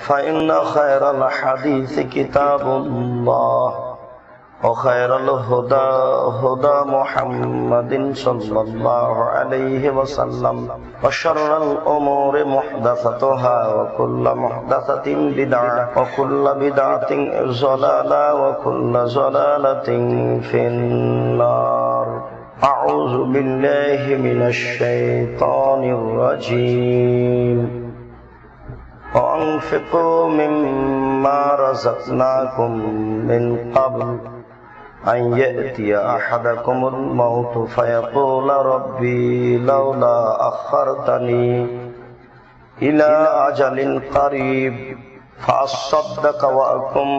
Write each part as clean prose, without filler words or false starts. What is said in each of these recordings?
فإن خير الحديث كتاب الله وخير الهدى هدى محمد صلى الله عليه وسلم وشر الأمور محدثاتها وكل محدثة بدعة وكل بدعة ضلالة وكل ضلالة في النار. أعوذ بالله من الشيطان الرجيم. وأنفقوا مما رزقناكم من قبل أن يأتي أحدكم الموت فيقول ربي لولا أخرتني إلى أجل قريب فأصدق وأكن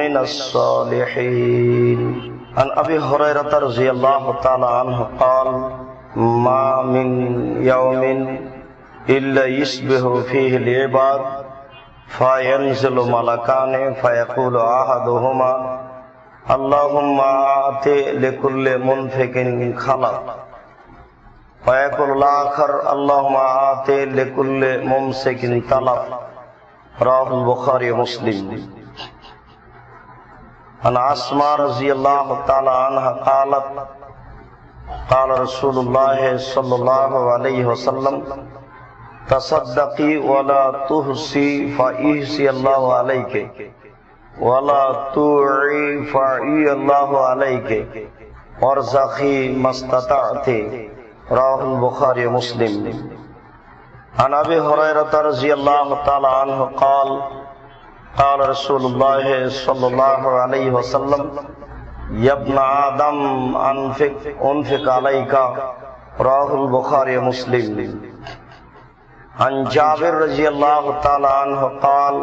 من الصالحين. عن أبي هريرة رضي الله تعالى عنه قال: ما من يوم إلا يصبح فيه العباد فينزل ملكان فيقول أحدهما اللهم آت لكل منفق خلق ويقول الآخر اللهم آت لكل ممسك طلب. رواه البخاري ومسلم. عن أسماء رضي الله تعالى عنها قالت: قال رسول الله صلى الله عليه وسلم: تصدقي ولا تحصي فيحصي الله عليك ولا توعي فيعي الله عليك وارزقي ما استطعت. رواه البخاري ومسلم. عن أبي هريرة رضي الله تعالى عنه قال: قال رسول الله صلى الله عليه وسلم: يا ابن آدم أنفق عليك. رواه البخاري ومسلم. عن جابر رضي الله تعالى عنه قال: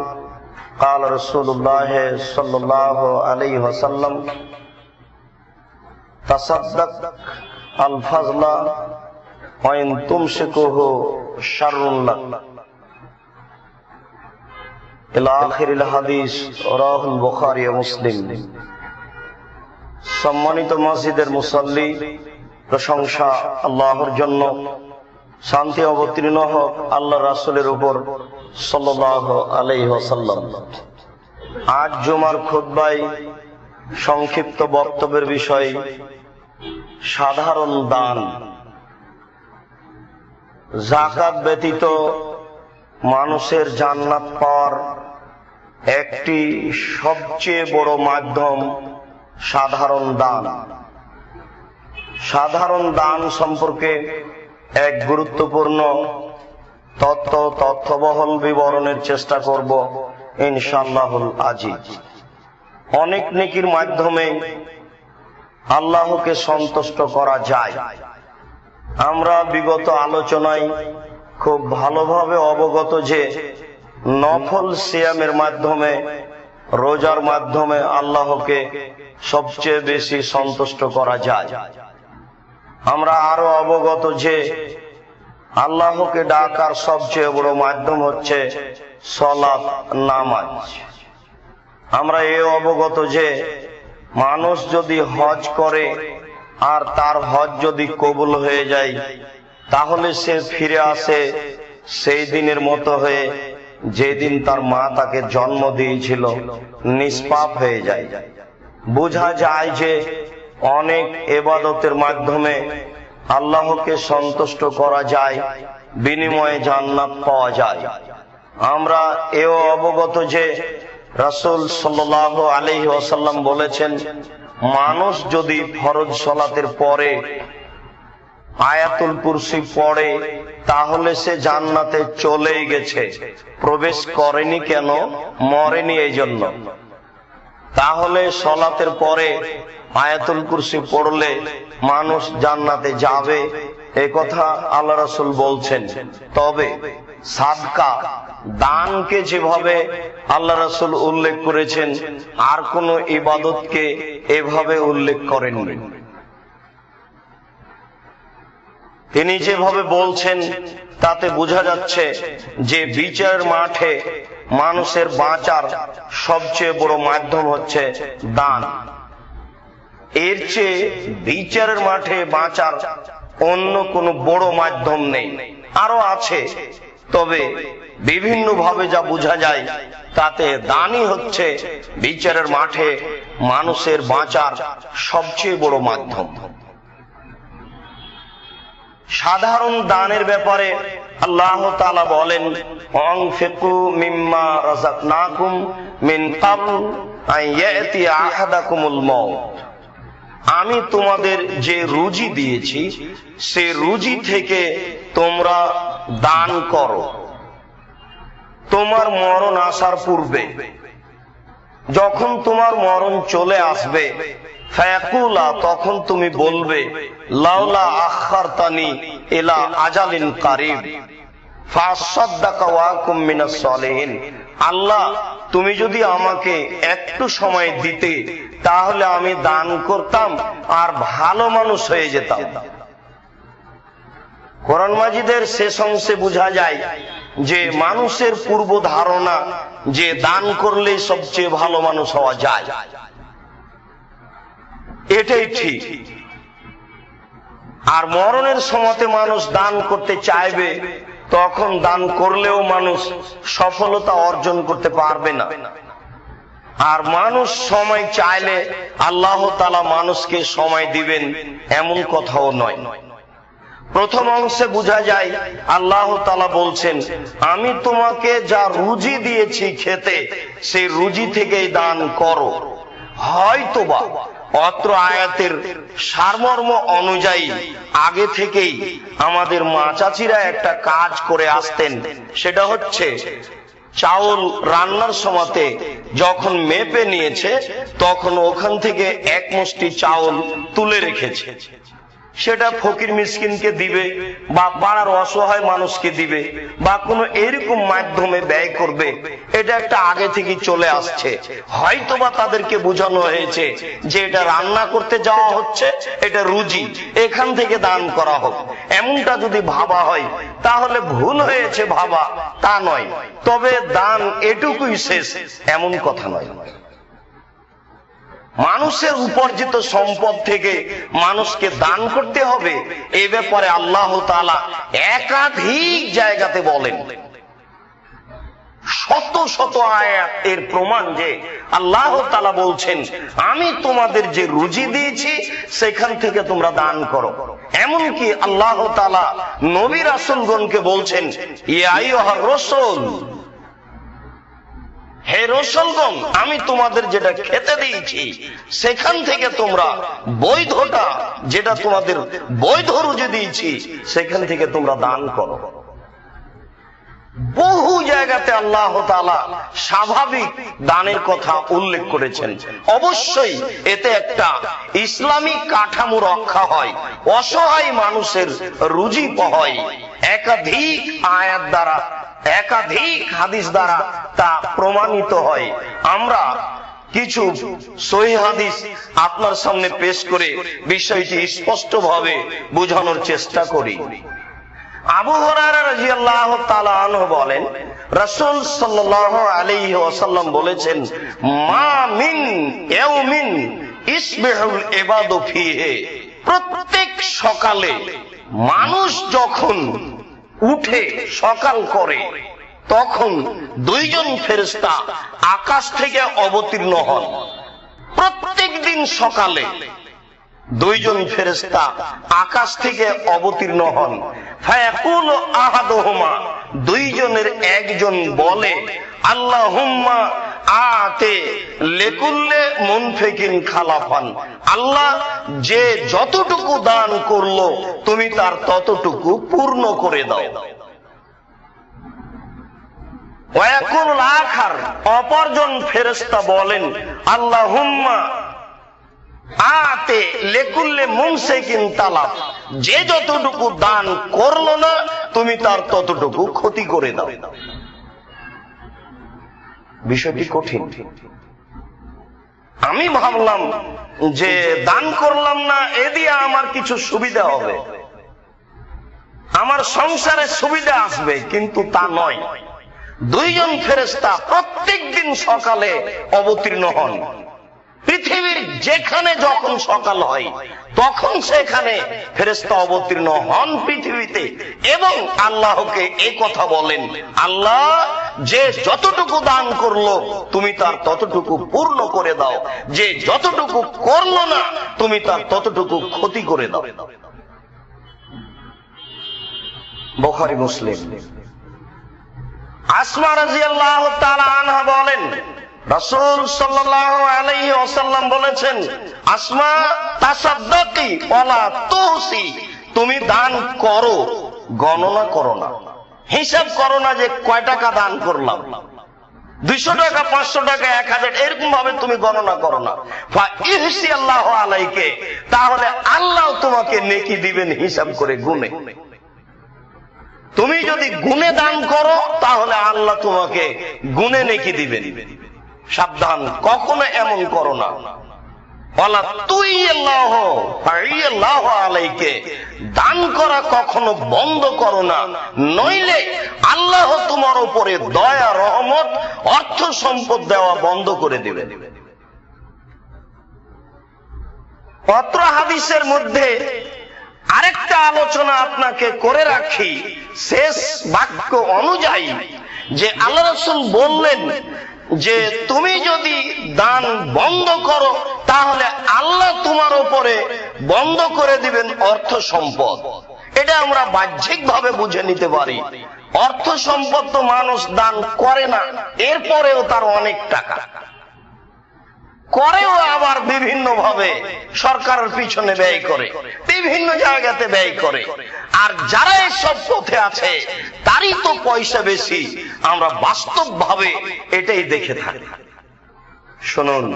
قال رسول الله صلى الله عليه وسلم: تصدق الفضل وإن تمسكه شر لك. إلى آخر الحديث. رواه البخاري ومسلم. সম্মানিত মসজিদের মুসল্লি, প্রশংসা আল্লাহর জন্য, শান্তি অবতীর্ণ হোক আল্লাহ রাসূলের উপর সাল্লাল্লাহু আলাইহি ওয়াসাল্লাম। আজ জুমার খুতবায় সংক্ষিপ্ত বক্তব্যের বিষয় সাধারণ দান। যাকাত ব্যতীত মানুষের জান্নাত পাওয়ার একটি সবচেয়ে বড় মাধ্যম সাধারণ দান। সাধারণ দান সম্পর্কে এক গুরুত্বপূর্ণ তথ্যবহল বিবরণের চেষ্টা করব ইনশাআল্লাহুল আজিজ। অনেক নেকির মাধ্যমে আল্লাহকে সন্তুষ্ট করা যায়। আমরা বিগত আলোচনায় খুব ভালোভাবে অবগত যে নফল সিয়ামের মাধ্যমে, রোজার মাধ্যমে আল্লাহকে সবচেয়ে বেশি সন্তুষ্ট করা যায়। আমরা আরো অবগত যে আল্লাহকে ডাকার সবচেয়ে বড় মাধ্যম হচ্ছে সালাত, নামাজ। আমরা এও অবগত যে মানুষ যদি হজ করে আর তার হজ যদি কবুল হয়ে যায়, তাহলে সে ফিরে আসে সেই দিনের মতো হয়ে যেদিন তার মা তাকে জন্ম দিয়েছিল, নিষ্পাপ হয়ে যায়। বোঝা যায় যে অনেক ইবাদতের মাধ্যমে আল্লাহকে সন্তুষ্ট করা যায়, বিনিময়ে জান্নাত পাওয়া যায়। আমরা এও অবগত যে রাসূল সাল্লাল্লাহু আলাইহি ওয়াসাল্লাম বলেছেন, মানুষ যদি ফরজ সালাতের পরে আয়াতুল কুরসি পড়ে তাহলে সে জান্নাতে চলেই গেছে, প্রবেশ করেনি কেন? মরেনি এই জন্য। তাহলে সালাতের পরে আয়াতুল কুরসি পড়লে মানুষ জান্নাতে যাবে, এ কথা আল্লাহ রাসূল বলছেন। তবে সাদকা, দানকে যেভাবে আল্লাহ রাসূল উল্লেখ করেছেন, আর কোন ইবাদতকে এভাবে উল্লেখ করেননি। তিনি যেভাবে বলছেন তাতে বোঝা যাচ্ছে যে বিচারের মাঠে মানুষের বাঁচার সবচেয়ে বড় মাধ্যম হচ্ছে দান। এর চেয়ে বিচারের মাঠে বাঁচার অন্য কোনো বড় মাধ্যম নেই। আরো আছে, তবে বিভিন্ন ভাবে যা বোঝা যায়, তাতে দানই হচ্ছে বিচারের মাঠে মানুষের বাঁচার সবচেয়ে বড় মাধ্যম। সাধারণ দানের ব্যাপারে আল্লাহ তাআলা বলেন, আনফিকু মিম্মা রাযাকনাকুম মিন ক্বাবল আন ইয়াতি আহাদাকুমুল মাউত। আমি তোমাদের যে রুজি দিয়েছি সে রুজি থেকে তোমরা দান করো তোমার মরণ আসার পূর্বে। যখন তোমার মরণ চলে আসবে, ফায়াকুলা, তখন তুমি বলবে, লাউলা আখারতানি ইলা আজালিন কারিব ফাসাদদাকা ওয়া আকুম মিনাস সালিহিন। আল্লাহ, তুমি যদি আমাকে একটু সময় দিতে তাহলে আমি দান করতাম আর ভালো মানুষ হয়ে যেতাম। কোরআন মাজিদের শেষ অংশে বোঝা যায় যে মানুষের পূর্ব ধারণা যে দান করলে সবচেয়ে ভালো মানুষ হওয়া যায়, এটাই ঠিক। আর মরণের সময়তে মানুষ দান করতে চাইবে, তখন দান করলেও মানুষ সফলতা অর্জন করতে পারবে না। আর মানুষ সময় চাইলে আল্লাহ তাআলা মানুষকে সময় দিবেন, এমন কথাও নয়। প্রথম অংশে বোঝা যায় আল্লাহ তাআলা বলছেন, আমি তোমাকে যা রুজি দিয়েছি খেতে, সেই রুজি থেকেই দান করো। হয়তোবা অত্র আয়াতের সারমর্ম অনুযায়ী আগে থেকেই আমাদের মা চাচিরা একটা কাজ করে আসতেন, সেটা হচ্ছে চাউল রান্নার সময়তে যখন মেপে নিয়েছে, তখন ওখান থেকে এক মুষ্টি চাউল তুলে রেখেছে। সেটা ফকির মিসকিনকে দিবে বা পাড়ার অসহায় মানুষকে দিবে বা কোনো এরকম মাধ্যমে ব্যয় করবে। এটা একটা আগে থেকে চলে আসছে। হয়তোবা তাদেরকে বোঝানো হয়েছে যে এটা রান্না করতে যাওয়া হচ্ছে, এটা রুজি, এখান থেকে দান করা হোক। এমনটা যদি ভাবা হয় তাহলে ভুল হয়েছে ভাবা, তা নয়। তবে দান এটুকুই শেষ, এমন কথা নয়। মানুষের উপার্জিত সম্পদ থেকে মানুষকে দান করতে হবে, এই ব্যাপারে আল্লাহ তাআলা একাধিক জায়গাতে বলেন। শত শত আয়াত এর প্রমাণ যে আল্লাহ তাআলা বলছেন, আমি তোমাদের যে রুজি দিয়েছি সেখান থেকে তোমরা দান করো। এমনকি আল্লাহ তাআলা নবী রাসূলগণকে বলছেন, ইয়া আইয়ুহার রাসূল, হে রাসূলগণ, আমি তোমাদের যেটা খেতে দিয়েছি সেখান থেকে তোমরা বৈধটা, যেটা তোমাদের বৈধ রুজি দিয়েছি সেখান থেকে তোমরা দান করো। বহু জায়গাতে আল্লাহ তাআলা স্বাভাবিক দানের কথা উল্লেখ করেছেন। অবশ্যই এতে একটা ইসলামিক কাঠামো রক্ষা হয়, অসহায় মানুষের রুজি হয়। একাধিক আয়াত দ্বারা, একাধিক হাদিস দ্বারা তা প্রমাণিত হয়। আমরা কিছু সহিহ হাদিস আপনার সামনে পেশ করে বিষয়টি স্পষ্টভাবে বোঝানোর চেষ্টা করি। আবু হুরায়রা রাদিয়াল্লাহু তাআলা আনহু বলেন, রাসূল সাল্লাল্লাহু আলাইহি ওয়াসাল্লাম বলেছেন, মা মিন ইয়াউমিন ইসবিহুল ইবাদু ফিহি, প্রত্যেক সকালে মানুষ যখন উঠে সকাল করে, তখন দুইজন ফেরেশতা আকাশ থেকে অবতীর্ণ হন। প্রত্যেক দিন সকালে দুইজন ফেরেশতা আকাশ থেকে অবতীর্ণ হন। ফায়াকুলু আহাদুহুমা, দুইজনের একজন বলে, আল্লাহুম্মা আতে লিকুল্লি মুনফিকিন খালাফান, আল্লাহ, যে যতটুকু দান করলো তুমি তার ততটুকু পূর্ণ করে দাও। ওয়ায়াকুলুল আখার, অপরজন ফেরেশতা বলেন, আল্লাহুম্মা আতে লিকুল্লি মুমসিকিন তালাফ, যে যতটুকু দান করলো না তুমি তার ততটুকু ক্ষতি করে দাও। বিষয়টি কঠিন। আমি ভাবলাম যে দান করলাম না, এ দিয়ে আমার কিছু সুবিধা হবে, আমার সংসারে সুবিধা আসবে, কিন্তু তা নয়। দুইজন ফেরেশতা প্রত্যেক দিন সকালে অবতীর্ণ হন। পৃথিবীর যেখানে যখন সকাল হয় তখন সেখানে ফেরেশতা অবতীর্ণ হন পৃথিবীতে এবং আল্লাহকে এই কথা বলেন, আল্লাহ যে যতটুকু দান করলো তুমি তার ততটুকু পূর্ণ করে দাও, যে যতটুকু করলো না তুমি তার ততটুকু ক্ষতি করে দাও। বুখারী মুসলিম। আসমা রাদিয়াল্লাহু তাআলা আনহা বলেন, রাসূল সাল্লাল্লাহু আলাইহি ওয়াসাল্লাম বলেছেন, আসমা তাসাদ্দাকি ওয়ালা তুসি, তুমি দান করো গণনা করো না, হিসাব করো না যে কয় টাকা দান করলাম, 200 টাকা 500 টাকা 1000 এরকম ভাবে তুমি গণনা করো না। ফা ইহসি আল্লাহু আলাইকে, তাহলে আল্লাহ তোমাকে নেকি দিবেন হিসাব করে গুনে। তুমি যদি গুনে দান করো তাহলে আল্লাহ তোমাকে গুনে নেকি দিবেন। সাবধান, কখনো এমন করো না। ওয়ালা তুই আল্লাহ ফাইয়াল্লাহু আলাইকে, দান করা কখনো বন্ধ করো না, নইলে আল্লাহ তোমার উপরে দয়া রহমত অর্থ সম্পদ দেওয়া বন্ধ করে দিবে। পত্র হাদিসের মধ্যে আরেকটা আলোচনা আপনাকে করে রাখি, শেষ বাক্য অনুযায়ী যে আল্লাহ রাসূল বললেন যে তুমি যদি দান বন্ধ করো তাহলে আল্লাহ তোমার উপরে বন্ধ করে দিবেন অর্থ সম্পদ। এটা আমরা বাহ্যিক ভাবে বুঝে নিতে পারি। অর্থ সম্পদ তো মানুষ দান করে না, এরপরেও তার অনেক টাকা, করেও আবার বিভিন্ন ভাবে সরকারের পিছনে ব্যয় করে, বিভিন্ন জায়গাতে ব্যয় করে। আর যারা এসব পথে আছে তারই তো পয়সা বেশি, আমরা বাস্তব ভাবে এটাই দেখে থাকি। শুনুন,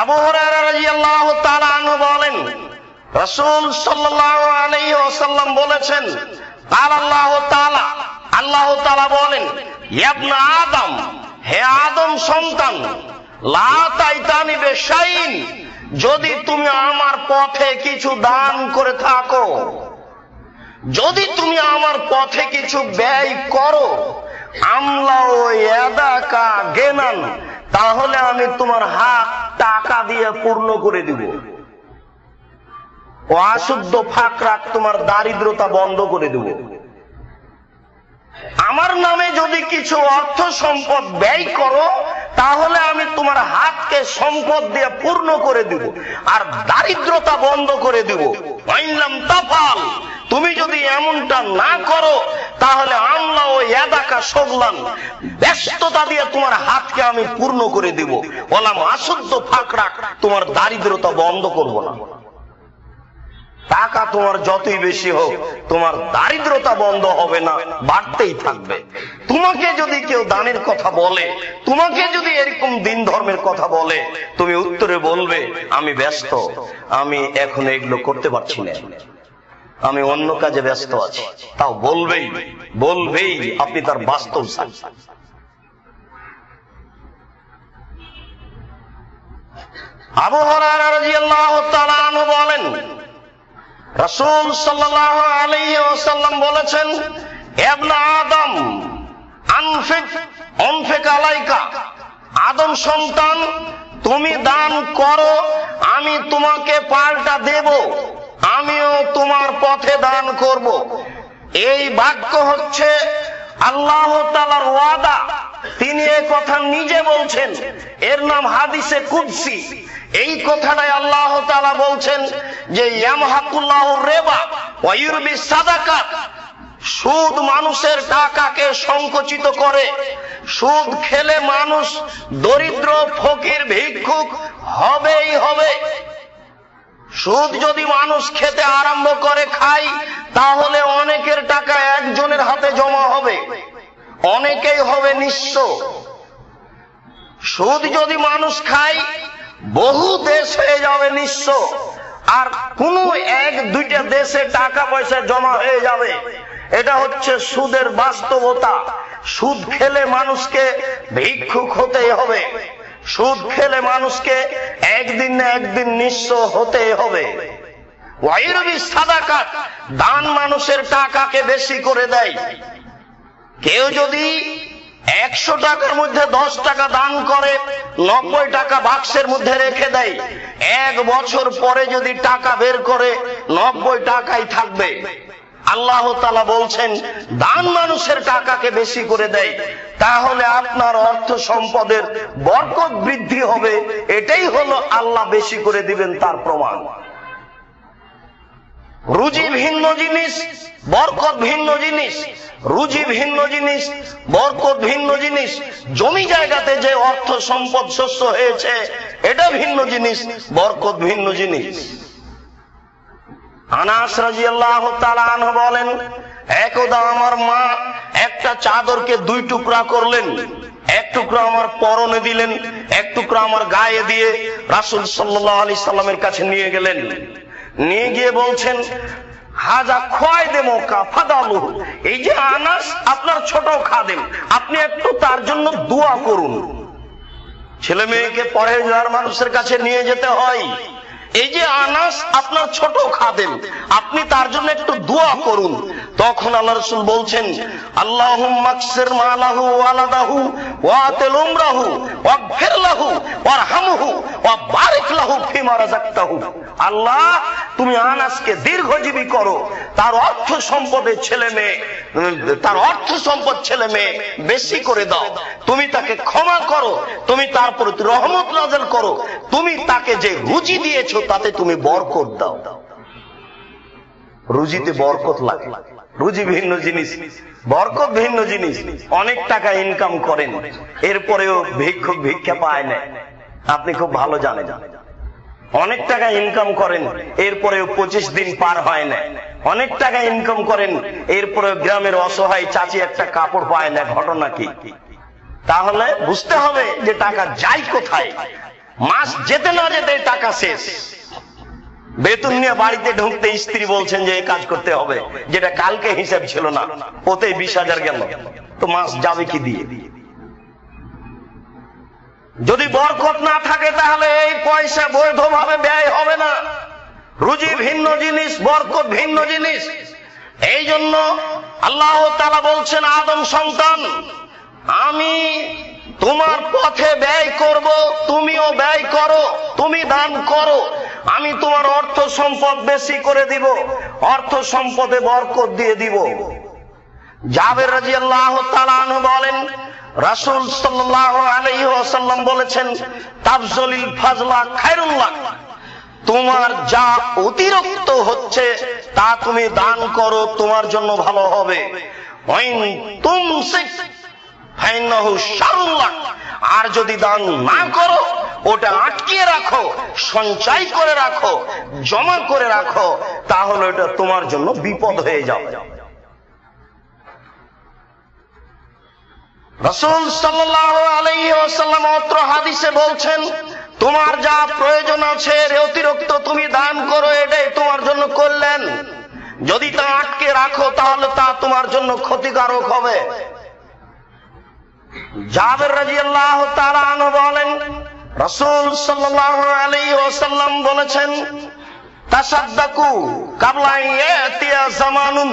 আবু হুরায়রা রাদিয়াল্লাহু তাআলা আনহু বলেন, রাসূল সাল্লাল্লাহু আলাইহি ওয়াসাল্লাম বলেছেন, আল্লাহ তাআলা, আল্লাহ তাআলা বলেন, ইবনে আদম, হে আদম সন্তান, লা তাইতানি বিশাইইন, যদি তুমি আমার পথে কিছু দান করে থাকো, যদি তুমি আমার পথে কিছু ব্যয় করো, আমলাও ইয়াদাকা গেনান, তাহলে আমি তোমার হাত টাকা দিয়ে পূর্ণ করে দিব। ও আশুদ্ধ ফাকরাক, তোমার দারিদ্রতা বন্ধ করে দেব। আমার নামে যদি কিছু অর্থ সম্পদ ব্যয় করো তাহলে আমি তোমার হাতকে সম্পদ দিয়ে পূর্ণ করে দিব আর দারিদ্রতা বন্ধ করে দিব। আইনলাম তাফাল, তুমি যদি এমনটা না করো তাহলে আমলা ও ইয়াদাকা শগলান, ব্যস্ততা দিয়ে তোমার হাতকে আমি পূর্ণ করে দিব। ওলাম আশুদ্ধ ফাকরাক, তোমার দারিদ্রতা বন্ধ করব না। টাকা তোমার যতই বেশি হোক তোমার দারিদ্রতা বন্ধ হবে না, বাড়তেই থাকবে। তোমাকে যদি কেউ দানের কথা বলে, তোমাকে যদি এরকম দিন ধর্মের কথা বলে, তুমি উত্তরে বলবে আমি ব্যস্ত, আমি এখন এগুলো করতে পারছি না, আমি অন্য কাজে ব্যস্ত আছি। তাও বলবেই বলবেই, আপনি তার বাস্তব সাক্ষী। আবু হুরায়রা রাদিয়াল্লাহু তাআলা আনহু বলেন, রাসূল সাল্লাল্লাহু আলাইহি ওয়াসাল্লাম বলেছেন, ইবনে আদম আনফিক আলাইকা, আদম সন্তান তুমি দান করো, আমি তোমাকে পাল্টা দেব, আমিও তোমার পথে দান করব। এই বাক্য হচ্ছে আল্লাহ তাআলার ওয়াদা, তিনি এই কথা নিজে বলছেন, এর নাম হাদিসে কুদসি। এই কথাটাই আল্লাহ তাআলা বলছেন যে ইয়ামহাকুল্লাহু রিবা ওয়া ইউরবি সাদাকাত, সুদ মানুষের টাকাকে সংকুচিত করে, সুদ খেলে মানুষ দরিদ্র ফকির ভিক্ষুক হবেই হবে। সুদ যদি মানুষ খেতে আরম্ভ করে খায় তাহলে অনেকের টাকা একজনের হাতে জমা হবে, অনেকেই হবে নিঃস্ব। সুদ যদি মানুষ খায় বহু দেশ হয়ে যাবে নিঃস্ব, আর কোন এক দুইটা দেশে টাকা পয়সা জমা হয়ে যাবে। এটা হচ্ছে সুদের বাস্তবতা। সুদ খেলে মানুষকে ভিক্ষুক হতেই হবে, সুদ খেলে মানুষকে একদিন না একদিন নিঃস্ব হতেই হবে। ওয়াইরবি সাদাকাত, দান মানুষের টাকাকে বেশি করে দেয়। কেউ যদি 100 টাকার মধ্যে 10 টাকা দান করে 90 টাকা বাক্সের মধ্যে রেখে দেয়, 1 বছর পরে যদি টাকা বের করে 90 টাকাই থাকবে। আল্লাহ তাআলা বলছেন দান মানুষের টাকাকে বেশি করে দেয়, তাহলে আপনার অর্থ সম্পদের বরকত বৃদ্ধি হবে। এটাই হলো আল্লাহ বেশি করে দিবেন তার প্রমাণ। রুজি ভিন্ন জিনিস, বরকত ভিন্ন জিনিস। রুজি ভিন্ন জিনিস, বরকত ভিন্ন জিনিস। জমি জায়গাতে যে অর্থ সম্পদ শস্য হয়েছে এটা ভিন্ন জিনিস, বরকত ভিন্ন জিনিস। আনাস রাদিয়াল্লাহু তাআলা আনহু বলেন, একদা আমার মা একটা চাদরকে 2 টুকরা করলেন, 1 টুকরা আমার পরনে দিলেন, 1 টুকরা আমার গায়ে দিয়ে রাসূল সাল্লাল্লাহু আলাইহি সাল্লামের কাছে নিয়ে গেলেন। নিয়ে গিয়ে বলছেন, হাজা খাদেম ফাদালু, এই যে আনাস আপনার ছোট খাদেম, আপনি একটু তার জন্য দোয়া করুন। ছেলে মেয়েকে পরহেজগার মানুষের কাছে নিয়ে যেতে হয়। এই যে আনাস আপনার ছোট খাদেম, আপনি তার জন্য একটু দোয়া করুন। তখন আল্লাহ রাসূল বলছেন, আল্লাহুম্মা আকসির মালাহু ওয়ালাদাহু ওয়াতিল উমরাহু ওয়াগফির লাহু ওয়ারহামহু ওয়া বারিক লাহু ফিমা রাযাকতাহু। আল্লাহ তুমি আনাসকে দীর্ঘজীবী করো, তার অর্থ সম্পদের ছেলে মেয়ে, তার অর্থ সম্পদ ছেলে মেয়ে বেশি করে দাও। তুমি তাকে ক্ষমা করো, তুমি তার প্রতি রহমত নাযিল করো, তুমি তাকে যে রুজি দিয়েছো তাতে তুমি বরকত দাও। রুজিতে বরকত লাগে। রুজি ভিন্ন জিনিস, বরকত ভিন্ন জিনিস। অনেক টাকা ইনকাম করেন, এরপরেও ভিক্ষুক ভিক্ষা পায় না, আপনি খুব ভালো জানেন। অনেক টাকা ইনকাম করেন, এরপরেও 25 দিন পার হয় না। অনেক টাকা ইনকাম করেন, এরপরেও গ্রামের অসহায় চাচি একটা কাপড় পায় না। ঘটনা কি? তাহলে বুঝতে হবে যে টাকা যায় কোথায়। মাস যেতে না যেতে টাকা শেষ। বেতন নিয়ে বাড়িতে ঢুকতে স্ত্রী বলছেন যে এই কাজ করতে হবে, যেটা কালকে হিসাব ছিল না, ওতে 20,000 গেল, তো মাস যাবে কি দিয়ে? যদি বরকত না থাকে তাহলে এই পয়সা বৈধভাবে ব্যয় হবে না। রুজি ভিন্ন জিনিস, বরকত ভিন্ন জিনিস। এই জন্য আল্লাহ তাআলা বলছেন, আদম সন্তান, আমি তোমার পথে ব্যয় করব, তুমিও ব্যয় করো, তুমি দান করো, আমি তোমার অর্থ সম্পদ বেশি করে দিব, অর্থ সম্পদে বরকত দিয়ে দিব। জাবের রাদিয়াল্লাহু তাআলা আনহু বলেন, রাসূল সাল্লাল্লাহু আলাইহি ওয়াসাল্লাম বলেছেন, তাফজলিল ফাজলা খায়রুল লাক, তোমার যা অতিরিক্ত হচ্ছে তা তুমি দান করো, তোমার জন্য ভালো হবে। ওয়াইন তুমসিক ফাইন্নাহু শাররুল লাক, আর যদি দান না করো, ওটা আটকিয়ে রাখো, সঞ্চয় করে রাখো, জমা করে রাখো, তাহলে এটা তোমার জন্য বিপদ হয়ে যাবে। রাসূল সাল্লাল্লাহু আলাইহি ওয়াসাল্লাম অত্র হাদিসে বলছেন, তোমার যা প্রয়োজন আছে এর অতিরিক্ত তুমি দান করো, এটাই তোমার জন্য কল্যাণ। যদি তা আটকে রাখো তাহলে তা তোমার জন্য ক্ষতিকারক হবে। জাবের রাদিয়াল্লাহু তাআলা আনহু বলেন, রাসূল সাল্লাল্লাহু আলাইহি ওয়াসাল্লাম বলেছেন, তাসাদদাকু কাবলা ইয়াতিয়া জামানুন,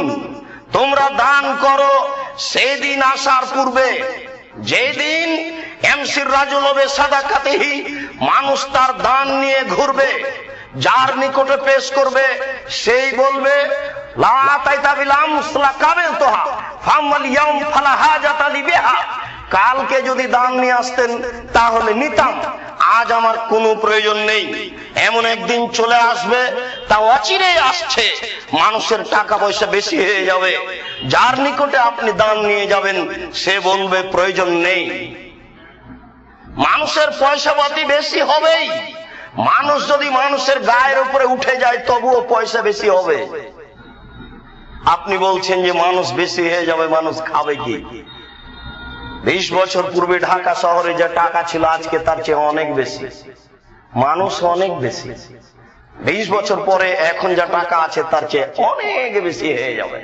তোমরা দান করো সেই দিন আসার পূর্বে, যেদিন এমসির রাজুল হবে সাদাকাতিহি, মানুষ তার দান নিয়ে ঘুরবে, যার নিকটে পেশ করবে সেই বলবে, লা তাইতা বিল আমসলা কাবিলতুহা ফামাল ইয়াউম ফালা হাজাতা লি বিহা, কালকে যদি দান নিয়ে আসতেন তাহলে নিতাম, আজ আমার কোনো প্রয়োজন নেই। এমন একদিন চলে আসবে, তা অচিরেই আসছে, মানুষের টাকা পয়সা বেশি হয়ে যাবে, যার নিকটে আপনি দান নিয়ে যাবেন সে বলবে প্রয়োজন নেই। মানুষের পয়সা পাতি বেশি হবেই। মানুষ যদি মানুষের গায়ের উপরে উঠে যায় তবুও পয়সা বেশি হবে। আপনি বলছেন যে মানুষ বেশি হয়ে যাবে, মানুষ খাবে কি? 20 বছর পূর্বে ঢাকা শহরে যা টাকা ছিল আজকে তার চেয়ে অনেক বেশি, মানুষ অনেক বেশি। 20 বছর পরে এখন যা টাকা আছে তার চেয়ে অনেক বেশি হয়ে যাবে,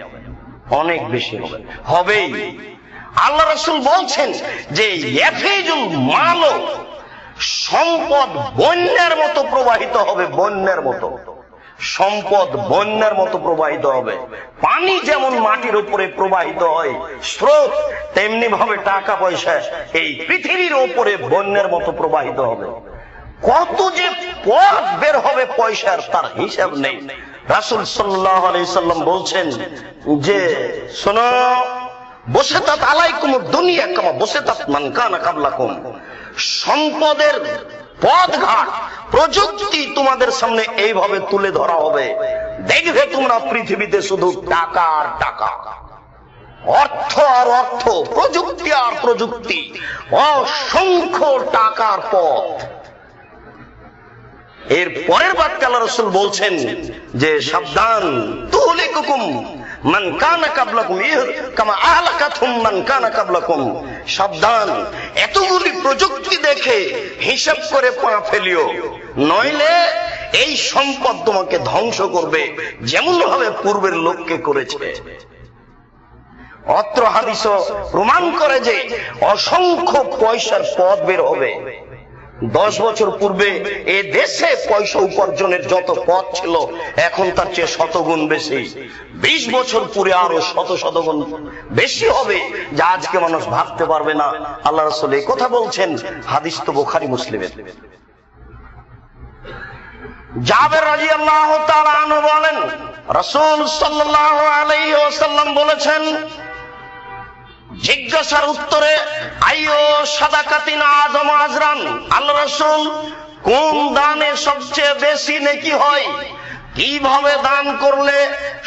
অনেক বেশি হবে, হবেই। আল্লাহ রাসূল বলছেন যে ইয়াফিজুল মাল, সম্পদ বন্যার মতো প্রবাহিত হবে, বন্যার মতো। সম্পদ বন্যার মতো প্রবাহিত হবে। পানি যেমন মাটির উপরে প্রবাহিত হয় স্রোত, তেমনি ভাবে টাকা পয়সা এই পৃথিবীর উপরে বন্যার মতো প্রবাহিত হবে। কত যে পথ বের হবে পয়সার, তার হিসাব নেই। রাসূল সাল্লাল্লাহু আলাইহি সাল্লাম বলছেন যে শোনো, বসেতাত আলাইকুম দুনিয়া কামা বসেতাত মান কানা কাবলাকুম। সম্পদের পথঘাট প্রযুক্তি তোমাদের সামনে এইভাবে তুলে ধরা হবে, দেখবে তোমরা পৃথিবীতে শুধু টাকা আর টাকা, অর্থ আর অর্থ, প্রযুক্তি আর প্রযুক্তি, অসংখ্য টাকার পথ। এর পরের বাক্যে আল্লাহ রাসূল বলছেন যে সাবধান, তুহলিকুকুম মান কানা কাবলাকুম কামা আহলাকাতুম মান কানা কাবলাকুম। সাবধান, এতগুলি প্রযুক্তি দেখে হিসাব করে পা ফেলিও, নইলে এই সম্পদ তোমাকে ধ্বংস করবে যেমন ভাবে পূর্বের লোককে করেছে। অত্র হাদিসও প্রমাণ করে যে অসংখ্য পয়সার পথ বের হবে। 10 বছর পূর্বে এ দেশে পয়সা উপার্জনের যত পথ ছিল এখন তার চেয়ে শতগুণ বেশি। 20 বছর পরে আরো শতগুণ বেশি হবে, যা আজকে মানুষ ভাবতে পারবে না। আল্লাহ রাসূল এই কথা বলছেন, হাদিস তো বুখারী মুসলিমের। জাবের রাদিয়াল্লাহু তাআলা আনহু বলেন, রাসূল সাল্লাল্লাহু আলাইহি ওয়াসাল্লাম বলেছেন, জিজ্ঞাসার উত্তরে আইয়ো সাদাকাতিন আযম আজরান, আল্লাহ রাসূল কোন দানে সবচেয়ে বেশি নেকি হয়, কিভাবে দান করলে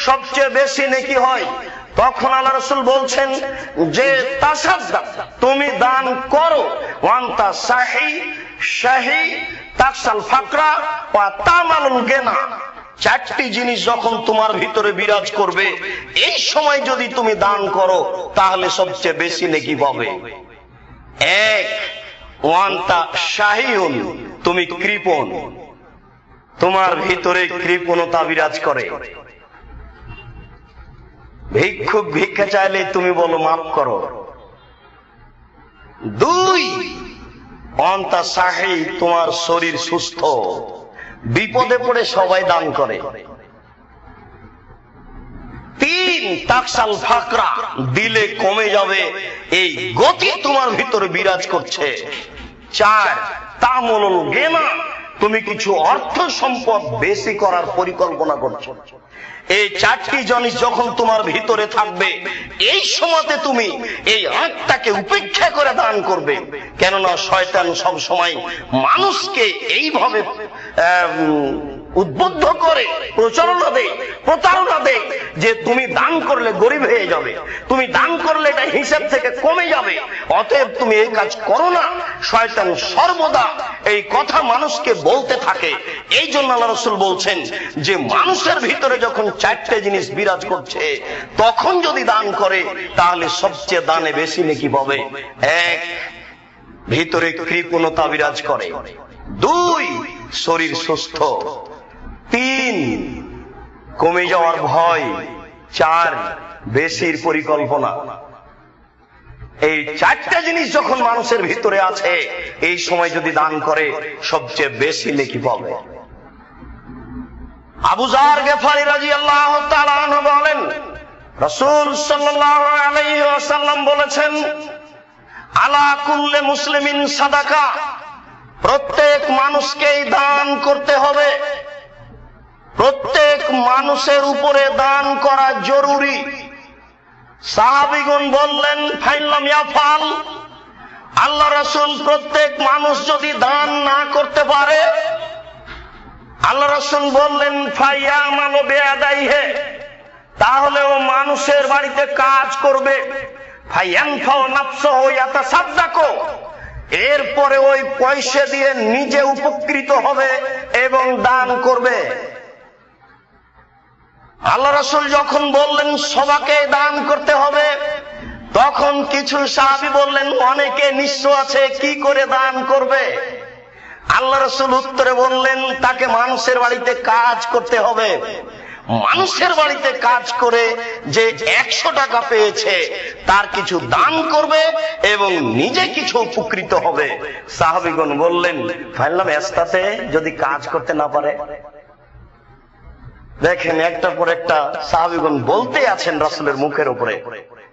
সবচেয়ে বেশি নেকি হয়? তখন আল্লাহ রাসূল বলছেন যে তাসাদ্দাক, তুমি দান করো, ওয়ান্তা শাহি তাকসাল ফাকরা ওয়া তামালুল গিনা। 4টি জিনিস যখন তোমার ভিতরে বিরাজ করবে, এই সময় যদি তুমি দান করো তাহলে সবচেয়ে বেশি নেকি পাবে। 1, ওয়ান্তা শাহিউন, তুমি কৃপণ, তোমার ভিতরে কৃপণতা বিরাজ করে। ভিক্ষুক ভিক্ষা চাইলে তুমি বলো মাফ করো। 2, ওয়ান্তা শাহি, তোমার শরীর সুস্থ, বিপদে পড়ে সবাই দান করে। 3, তাকসাল ফাকরা, দিলে কমে যাবে এই গতি তোমার ভিতরে বিরাজ করছে। 4, তামুলুল গিনা, তুমি কিছু অর্থ সম্পদ বেশি করার পরিকল্পনা করছো। এই 4টি জিনিস যখন তোমার ভিতরে থাকবে, এই সময়তে তুমি এই আত্মাকে উপেক্ষা করে দান করবে। কেননা শয়তান সব সময় মানুষকে এইভাবে উদ্বুদ্ধ করে, প্রতারণা দেয় যে তুমি দান করলে গরিব হয়ে যাবে, তুমি দান করলে এটা হিসাব থেকে কমে যাবে, অতএব তুমি এই কাজ করো না। শয়তান সর্বদা এই কথা মানুষকে বলতে থাকে। এই জন্য আল্লাহ রাসূল বলছেন যে মানুষের ভিতরে যখন 4টে জিনিস বিরাজ করছে, তখন যদি দান করে তাহলে সবচেয়ে দানে বেশি নেকি পাবে। 1, ভিতরে কৃপণতা বিরাজ করে। 2, শরীর সুস্থ। 3, কমে যাওয়ার ভয়। 4, বেশির পরিকল্পনা। এই 4টে জিনিস যখন মানুষের ভিতরে আছে, এই সময় যদি দান করে সবচেয়ে বেশি নেকি পাবে। আবু যার গিফারী রাদিয়াল্লাহু তাআলা আনহু বলেন, রাসূল সাল্লাল্লাহু আলাইহি ওয়াসাল্লাম বলেছেন, আলা কুল্লি মুসলিমিন সাদাকা, প্রত্যেক মানুষকেই দান করতে হবে, প্রত্যেক মানুষের উপরে দান করা জরুরি। সাহাবীগণ বললেন, ফাইলাম ইয়াফাল, আল্লাহ রাসূল প্রত্যেক মানুষ যদি দান না করতে পারে, আল্লাহ রাসূল বললেন ফায়ামালু বিয়াদাইহি, তাহলে ও মানুষের বাড়িতে কাজ করবে। ফায়ানফাউ নাফসাহু ইয়াতাসাদ্দাকু, এরপরে ওই পয়সা দিয়ে নিজে উপকৃত হবে এবং দান করবে। আল্লাহ রাসূল যখন বললেন সবাকে দান করতে হবে, তখন কিছু সাহাবী বললেন অনেকে নিঃস্ব আছে, কি করে দান করবে? আল্লাহ রাসূল উত্তরে বললেন তাকে মানুষের বাড়িতে কাজ করতে হবে। মানুষের বাড়িতে কাজ করে যে 100 টাকা পেয়েছে তার কিছু দান করবে এবং নিজে কিছু উপকৃত হবে। সাহাবীগণ বললেন ফাইলাম এস্তাতে, যদি কাজ করতে না পারে? দেখেন একটার পর একটা সাহাবীগণ বলতে আছেন রাসূলের মুখের উপরে,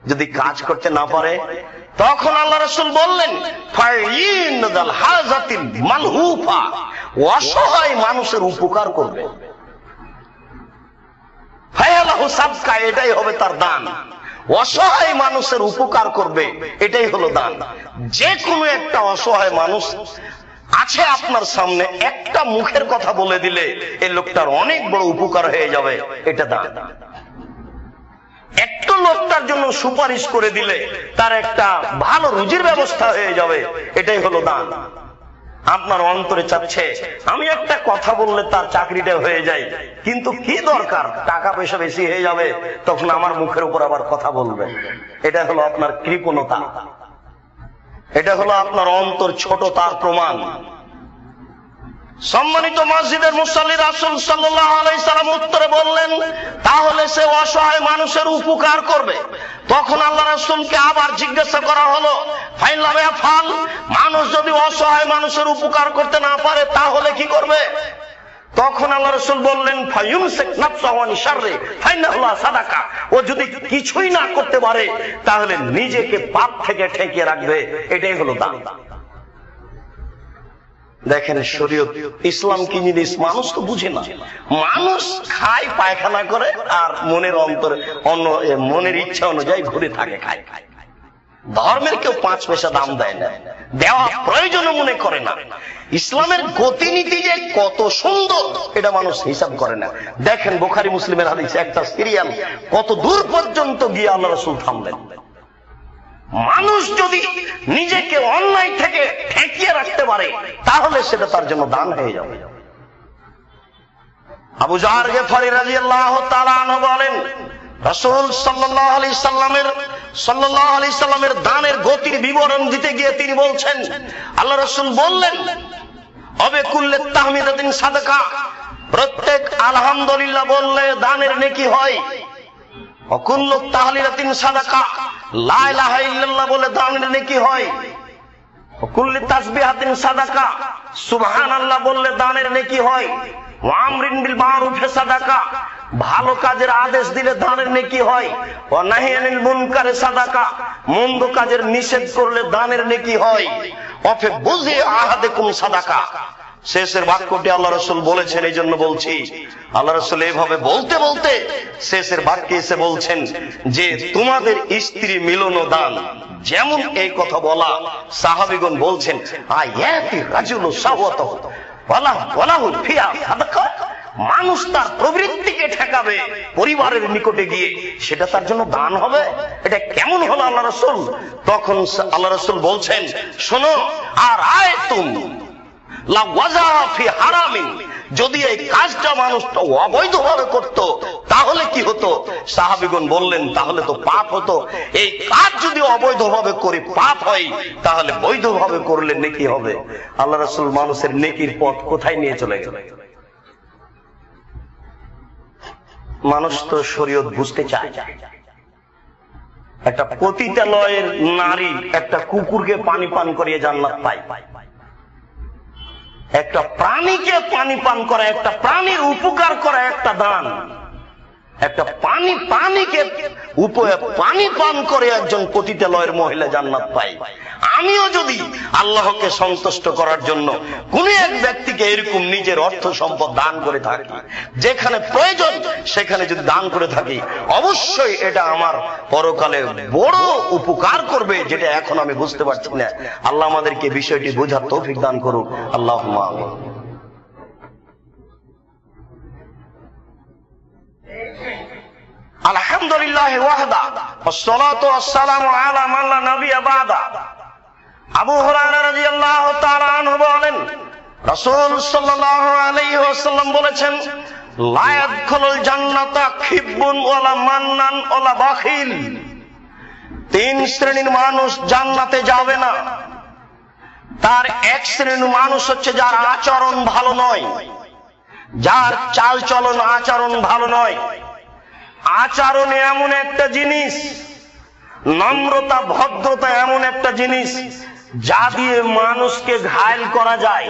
যদি কাজ করতে না পারে তখন আল্লাহ রাসূল বললেন ফাইনাল হাজাতিল মালহুফা, অসহায় মানুষের উপকার করবে। ফায়ালাহু সাবকা, এটাই হবে তার দান। অসহায় মানুষের উপকার করবে, এটাই হলো দান। যে কোনো একটা অসহায় মানুষ আছে আপনার সামনে, একটা মুখের কথা বলে দিলে এই লোকটার অনেক বড় উপকার হয়ে যাবে, এটা দান। একটু লোকটার জন্য সুপারিশ করে দিলে তার একটা ভালো রুজির ব্যবস্থা হয়ে যাবে, এটাই হলো দান। আপনার অন্তরে চাচ্ছে আমি একটা কথা বললে তার চাকরিটা হয়ে যায়, কিন্তু কি দরকার, টাকা পয়সা বেশি হয়ে যাবে, তখন আমার মুখের উপর আবার কথা বলবে। এটা হলো আপনার কৃপণতা, এটা হলো আপনার অন্তর ছোটতার প্রমাণ। সম্মানিত মসজিদের মুসাল্লি, রাসূল সাল্লাল্লাহু আলাইহি সাল্লাম উত্তরে বললেন তাহলে সে অসহায় মানুষের উপকার করবে। তখন আল্লাহ রাসূলকে আবার জিজ্ঞাসা করা হলো ফাইন লাম ইয়াফাল, মানুষ যদি অসহায় মানুষের উপকার করতে না পারে তাহলে কি করবে? তখন আল্লাহ রাসূল বললেন ফায়ুমসিক নাফসাহু আন শাররি ফাইন্নাহু সাদাকা, ও যদি কিছুই না করতে পারে তাহলে নিজেকে পাপ থেকে ঠেকিয়ে রাখবে, এটাই হলো দান। দেখেন শরীয়ত ইসলাম কি জিনিস মানুষ তো বুঝে না। মানুষ খায়, পায়খানা করে, আর মনের অন্তরে অন্য মনের ইচ্ছা অনুযায়ী ঘুরে থাকে, খায়। ধর্মের কেউ 5 পয়সা দাম দেয় না, দেওয়া প্রয়োজন মনে করে না। ইসলামের গতিনীতি যে কত সুন্দর এটা মানুষ হিসাব করে না। দেখেন বুখারী মুসলিমের হাদিস, একটা সিরিয়াল কত দূর পর্যন্ত গিয়ে আল্লাহ রাসূল থামলেন। মানুষ যদি নিজেকে অন্যায় থেকে ঠেকিয়ে রাখতে পারে তাহলে সেটা তার জন্য দান হয়ে যাবে। আবু যার গিফারী রাদিয়াল্লাহু তাআলা আনহু বলেন রাসূল সাল্লাল্লাহু আলাইহি সাল্লামের দানের গতির বিবরণ দিতে গিয়ে তিনি বলছেন, আল্লাহ রাসূল বললেন অবে কুল্লে তাহমিদাতিন সাদাকা, প্রত্যেক আলহামদুলিল্লাহ বললে দানের নেকি হয়। অকুল্লু তাহলিলাতিন সাদাকা, লা ইলাহা ইল্লাল্লাহ বলে দানের নেকি হয়। অকুল্লি তাসবিহাতিন সাদাকা, সুবহানাল্লাহ বললে দানের নেকি হয়। ওয়া আমরিন বিল মারুফ সাদাকা, ভালো কাজের আদেশ দিলে দানের নেকি হয়। ওয়া নাহি আনিল মুনকারে সাদাকা, মন্দ কাজের নিষেধ করলে দানের নেকি হয়। ওয়াফি বুজি আহাদিকুম সাদাকা, শেষের বাক্যটি আল্লাহ রাসূল বলেছেন, এই জন্য বলছি। আল্লাহ রাসূল এইভাবে বলতে বলতে শেষের বাক্যে এসে বলছেন যে তোমাদের স্ত্রী মিলন দান। যেমন এই কথা বলা সাহাবীগণ বলছেন আয়াতি রাজুলু শাহওয়াতাহু ওয়ালাহু ফিহা সাদাকা, মানুষ তার প্রবৃত্তিকে ঠেকাবে পরিবারের নিকটে গিয়ে, সেটা তার জন্য দান হবে। এটা কেমন হলো আল্লাহ রাসূল? তখন আল্লাহ রাসূল বলছেন শোনো, আর আয়াতুম লা ওয়াজা ফি হারামিন, যদি এই কাজটা মানুষটা অবৈধভাবে করত তাহলে কি হতো? সাহাবীগণ বললেন তাহলে তো পাপ হতো। এই কাজ যদি অবৈধভাবে করে পাপ হয় তাহলে বৈধভাবে করলে নেকি হবে। আল্লাহ রাসূল মানুষের নেকির পথ কোথায় নিয়ে চলে গেল? মানুষ তো শরীয়ত বুঝতে চায়। একটা পতিতালয়ের নারী একটা কুকুরকে পানি পান করিয়ে জান্নাত পায়। একটা প্রাণীকে পানি পান করা, একটা প্রাণীর উপকার করা একটা দান। একটা প্রাণীকে পানি পান করে একজন পতিতালয়ের মহিলা জান্নাত পায়। আমিও যদি আল্লাহকে সন্তুষ্ট করার জন্য কোন এক ব্যক্তিকে এরকম নিজের অর্থ সম্পদ দান করে থাকি, যেখানে প্রয়োজন সেখানে যদি দান করে থাকি, অবশ্যই এটা আমার পরকালে বড় উপকার করবে, যেটা এখন আমি বুঝতে পারছি না। আল্লাহ আমাদেরকে বিষয়টি বোঝার তৌফিক দান করুন, আল্লাহুম্মা আমিন। আলহামদুলিল্লাহ ওয়াহদা ওয়াসসালাতু ওয়াসসালামু আলা মান লা নাবিয়্যা বাদা। আবু হুরায়রা রাদিয়াল্লাহু তাআলা আনহু বলেন রাসূল সাল্লাল্লাহু আলাইহি ওয়াসাল্লাম বলেছেন লা ইয়াদখুলুল জান্নাতা খিব্বুন ওয়ালা মান্নান ওয়ালা বাখিল, 3 শ্রেণীর মানুষ জান্নাতে যাবে না। তার এক শ্রেণীর মানুষ হচ্ছে যার আচরণ ভালো নয়, যার চাল চলন আচরণ ভালো নয়। আচরণ এমন একটা জিনিস, নম্রতা ভদ্রতা এমন একটা জিনিস যা দিয়ে মানুষকে ঘায়েল করা যায়,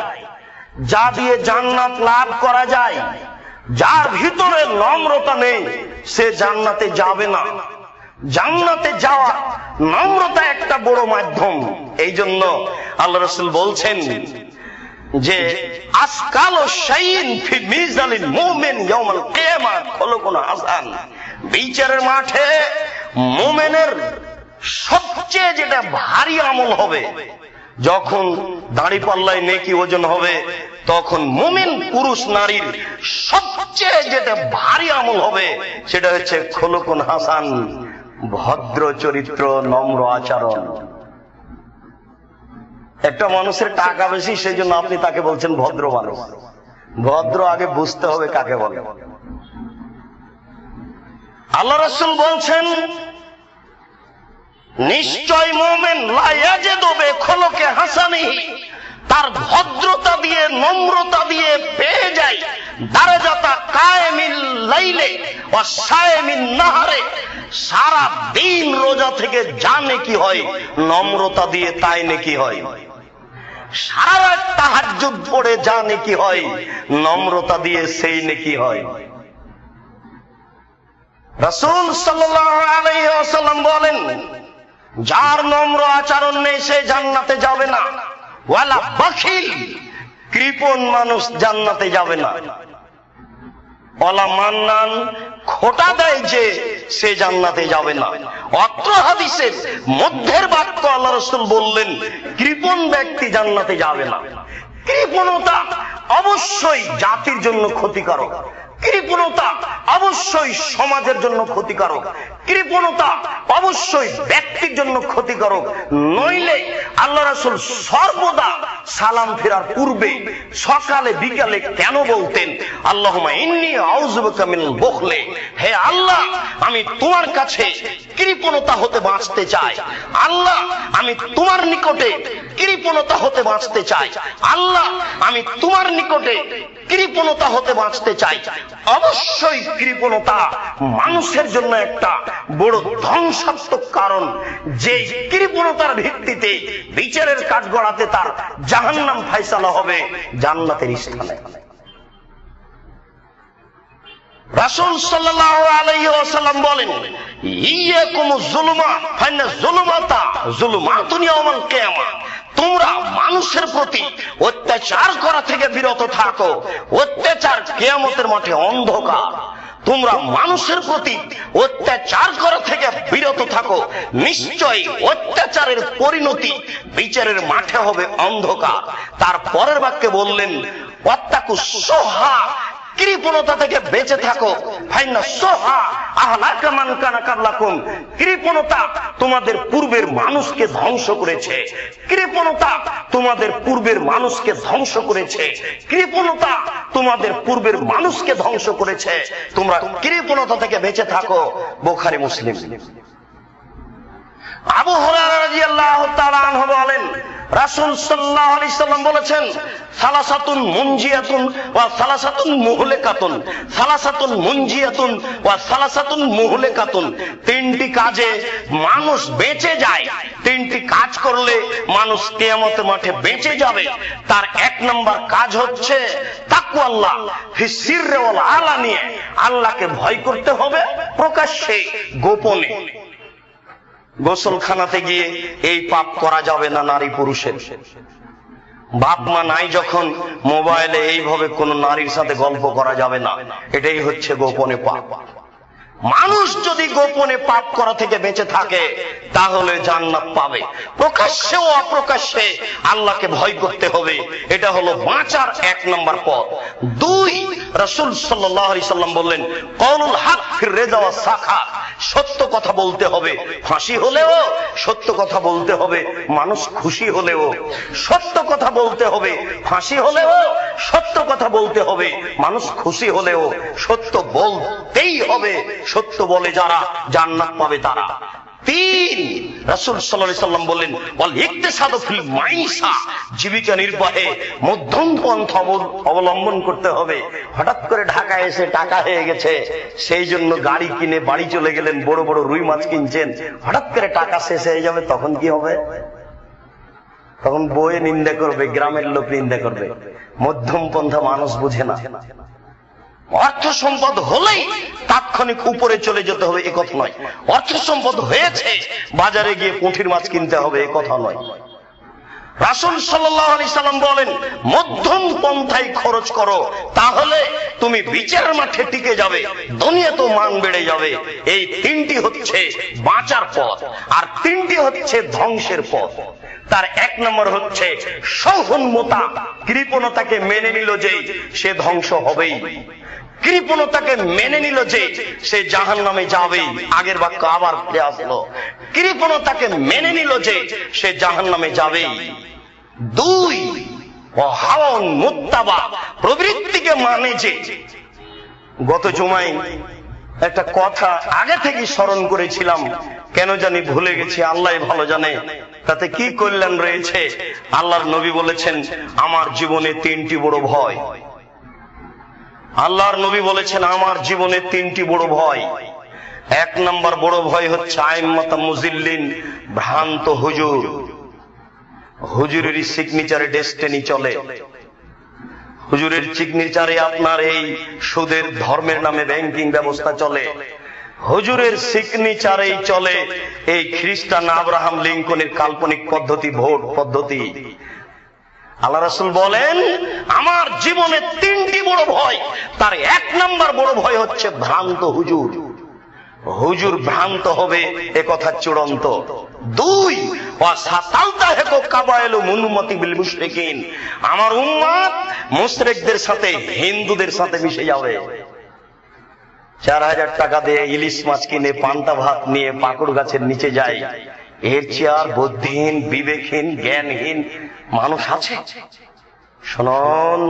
যা দিয়ে জান্নাত লাভ করা যায়। যার ভিতরে নম্রতা নেই সে জান্নাতে যাবে না। জান্নাতে যাওয়া নম্রতা একটা বড় মাধ্যম। এই জন্য আল্লাহ রাসূল বলছেন যে আসকাল শাইইন ফি মিজানিল মুমিন ইয়াউমাল কিয়ামাহ খুলুকুন হাসান। বিচারের মাঠে মুমিনের সবচেয়ে যেটা ভারী আমল হবে, যখন দাঁড়িপাল্লায় নেকি ওজন হবে, তখন মুমিন পুরুষ নারীর সবচেয়ে যেটা ভারী আমল হবে সেটা হচ্ছে খুলুকুন হাসান, ভদ্র চরিত্র, নম্র আচরণ। একটা মানুষের টাকা বেশি, সেই জন্য আপনি তাকে বলছেন ভদ্র মানুষ। ভদ্র আগে বুঝতে হবে কাকে বলে। আল্লাহ রাসূল বলছেন নিশ্চয় মুমিন লা ইয়াজিদু বিখুলুকি হাসানিহি, তার ভদ্রতা দিয়ে নম্রতা দিয়ে পেয়ে যায় দারাজাতা কায়েমিল লাইলে ওয়া সায়েমিন নাহারে। সারা দিন রোজা থেকে যা নেকি হয় নম্রতা দিয়ে তাই নেকি হয়। সারা রাত তাহাজ্জুদ পড়ে যা নেকি হয় নম্রতা দিয়ে সেই নেকি হয়। রাসূল সাল্লাল্লাহু আলাইহি ওয়াসাল্লাম বলেন যার নম্র আচরণ নেই সে জান্নাতে যাবে না। ওয়ালা বখিল, কৃপণ মানুষ জান্নাতে যাবে না। ওয়ালা মান্নান, খোটা দেয় যে সে জান্নাতে যাবে না। অত্র হাদিসের মধ্যের বাক্য আল্লাহ রাসূল বললেন কৃপণ ব্যক্তি জান্নাতে যাবে না। কৃপণতা অবশ্যই জাতির জন্য ক্ষতিকারক, কৃপণতা অবশ্যই সমাজের জন্য ক্ষতিকারক, কৃপণতা অবশ্যই ব্যক্তির জন্য ক্ষতিকারক। নইলে আল্লাহ রাসূল সর্বদা সালাম ফেরার পূর্বে সকালে বিকালে কেন বলতেন আল্লাহুম্মা ইন্নী আউযু বিকা মিনাল বুখলি, হে আল্লাহ আমি তোমার কাছে কৃপণতা হতে বাঁচতে চাই। আল্লাহ আমি তোমার নিকটে কৃপণতা হতে বাঁচতে চাই। আল্লাহ আমি তোমার নিকটে কৃপণতা হতে বাঁচতে চাই। অবশ্যই কৃপণতা মানুষের জন্য একটা বড় ধ্বংসাত্মক কারণ, যে কৃপণতার ভিত্তিতে বিচারের কাঠগড়াতে তার জাহান্নাম ফায়সালা হবে জান্নাতের স্থানে। রাসূল সাল্লাল্লাহু আলাইহি ওয়াসাল্লাম বলেন ইয়াকুমুজ যুলুমা ফাইনা যুলুমাতা যুলুমাতুন ইয়াউমাল কিয়ামাহ, তোমরা মানুষের প্রতি অত্যাচার করা থেকে বিরত থাকো, অত্যাচার কিয়ামতের মাঠে অন্ধকার। তোমরা মানুষের প্রতি অত্যাচার করা থেকে বিরত থাকো, নিশ্চয়ই অত্যাচারের পরিণতি বিচারের মাঠে হবে অন্ধকার। তার পরের বাক্যে বললেন ওয়াত্তাকুস সুহা, কৃপণতা থেকে বেঁচে থাকো। ফাইনা সুহা আহলাকা মান কানা কাবলাকুম, কৃপণতা তোমাদের পূর্বের মানুষকে ধ্বংস করেছে, কৃপণতা তোমাদের পূর্বের মানুষকে ধ্বংস করেছে, কৃপণতা তোমাদের পূর্বের মানুষকে ধ্বংস করেছে। তোমরা কৃপণতা থেকে বেঁচে থাকো। বুখারী মুসলিম। আবু হুরায়রা রাদিয়াল্লাহু তাআলা আনহু বলেন রাসূল সাল্লাল্লাহু আলাইহি সাল্লাম বলেছেন সালাসাতুন মুনজিয়াতুন ওয়া সালাসাতুন মুহলিকাতুন, সালাসাতুন মুনজিয়াতুন ওয়া সালাসাতুন মুহলিকাতুন। তিনটি কাজে মানুষ বেঁচে যায়, তিনটি কাজ করলে মানুষ কিয়ামতের মাঠে বেঁচে যাবে। তার এক নম্বর কাজ হচ্ছে তাকওয়াল্লাহ ফি সিররি ওয়াল আলানিয়া, আল্লাহকে ভয় করতে হবে প্রকাশ্যে গোপনে। গোসলখানাতে গিয়ে এই পাপ করা যাবে না নারী পুরুষের। বাপ মা নাই যখন মোবাইলে এইভাবে কোন নারীর সাথে গল্প করা যাবে না, এটাই হচ্ছে গোপনে পাপ। মানুষ যদি গোপনে পাপ করা থেকে বেঁচে থাকে তাহলে জান্নাত পাবে। প্রকাশ্যে ও অপ্রকাশ্যে আল্লাহকে ভয় করতে হবে, এটা হলো বাঁচার এক নম্বর পথ। দুই, রাসূল সাল্লাল্লাহু আলাইহি সাল্লাম বললেন কওলুল হক ফির রিজা ওয়াস সাখা, সত্য কথা বলতে হবে। ফাঁসি হলেও সত্য কথা বলতে হবে, মানুষ খুশি হলেও সত্য কথা বলতে হবে। ফাঁসি হলেও সত্য কথা বলতে হবে, মানুষ খুশি হলেও সত্য বলতেই হবে। সত্য বলে যারা জান্নাত পাবে তারা। তিন, রাসূল সাল্লাল্লাহু আলাইহি সাল্লাম বললেন ওয়াল ইকতিসাদু ফিল মাইসা, জীবিকা নির্বাহে মধ্যম পন্থা অবলম্বন করতে হবে। হঠাৎ করে ঢাকায় এসে টাকা হয়ে গেছে, সেই জন্য গাড়ি কিনে বাড়ি চলে গেলেন, বড় বড় রুই মাছ কিনছেন, হঠাৎ করে টাকা শেষ হয়ে যাবে, তখন কি হবে? তখন বউয়ে নিন্দা করবে, গ্রামের লোক নিন্দা করবে। মধ্যম পন্থা মানুষ বুঝে না। অর্থ সম্পদ হলেই তাৎক্ষণিক উপরে চলে যেতে হবে এ কথা নয়। অর্থ সম্পদ হয়েছে বাজারে গিয়ে পুঁটির মাছ কিনতে হবে এ কথা নয়। রাসূল সাল্লাল্লাহু আলাইহি সাল্লাম বলেন, মধ্যম পন্থায় খরচ করো, তাহলে তুমি বিচারের মাঠে টিকে যাবে, দুনিয়াতেও মান বেড়ে যাবে। এই তিনটি হচ্ছে বাঁচার পথ, আর তিনটি হচ্ছে ধ্বংসের পথ। তার এক নম্বর হচ্ছে সহনমতা, কৃপণতাকে মেনে নিল যে সে ধ্বংস হবেই, কৃপণতাকে মেনে নিল যে সে জাহান্নামে যাবেই। আগের বাক্য আবার ফিরে আসলো, কৃপণতাকে মেনে নিল যে সে জাহান্নামে যাবেই। দুই, হাওয়ান মুত্তাবা, প্রবৃত্তিকে মানে যে। গত জুমায় একটা কথা আগে থেকে স্মরণ করেছিলাম, কেন জানি ভুলে গেছি, আল্লাহ ভালো জানে তাতে কি কল্যাণ রয়েছে। আল্লাহর নবী বলেছেন, আমার জীবনে তিনটি বড় ভয়। আল্লাহর নবী বলেছেন, আমার জীবনে তিনটি বড় ভয়। এক নম্বর বড় ভয় হচ্ছে আইম্মাতা মুজিল্লিন, ভ্রান্ত হুজুর। হুজুরের সিগনেচারে ডেস্টিনি চলে, হুজুরের সিগনেচারে আপনার এই সুদের ধর্মের নামে ব্যাংকিং ব্যবস্থা চলে, হুজুরের সিগনেচারেই চলে এই খ্রিস্টান আব্রাহাম লিঙ্কনের কাল্পনিক পদ্ধতি, ভোট পদ্ধতি। আল্লাহ রাসূল বলেন, আমার জীবনে তিনটি বড় ভয়। তার এক নম্বর বড় ভয় হচ্ছে ভ্রান্ত হুজুর। হুজুর ভ্রান্ত হবে এ কথা চূড়ান্ত। দুই, আমার উম্মত মুশরিকদের সাথে, হিন্দুদের সাথে মিশে যাবে। 4000 টাকা দিয়ে ইলিশ মাছ কিনে পান্তা ভাত নিয়ে পাকুড় গাছের নিচে যায়, এর চেয়ে আর বুদ্ধিহীন, বিবেকহীন, জ্ঞানহীন মানুষ আছে? শুনুন,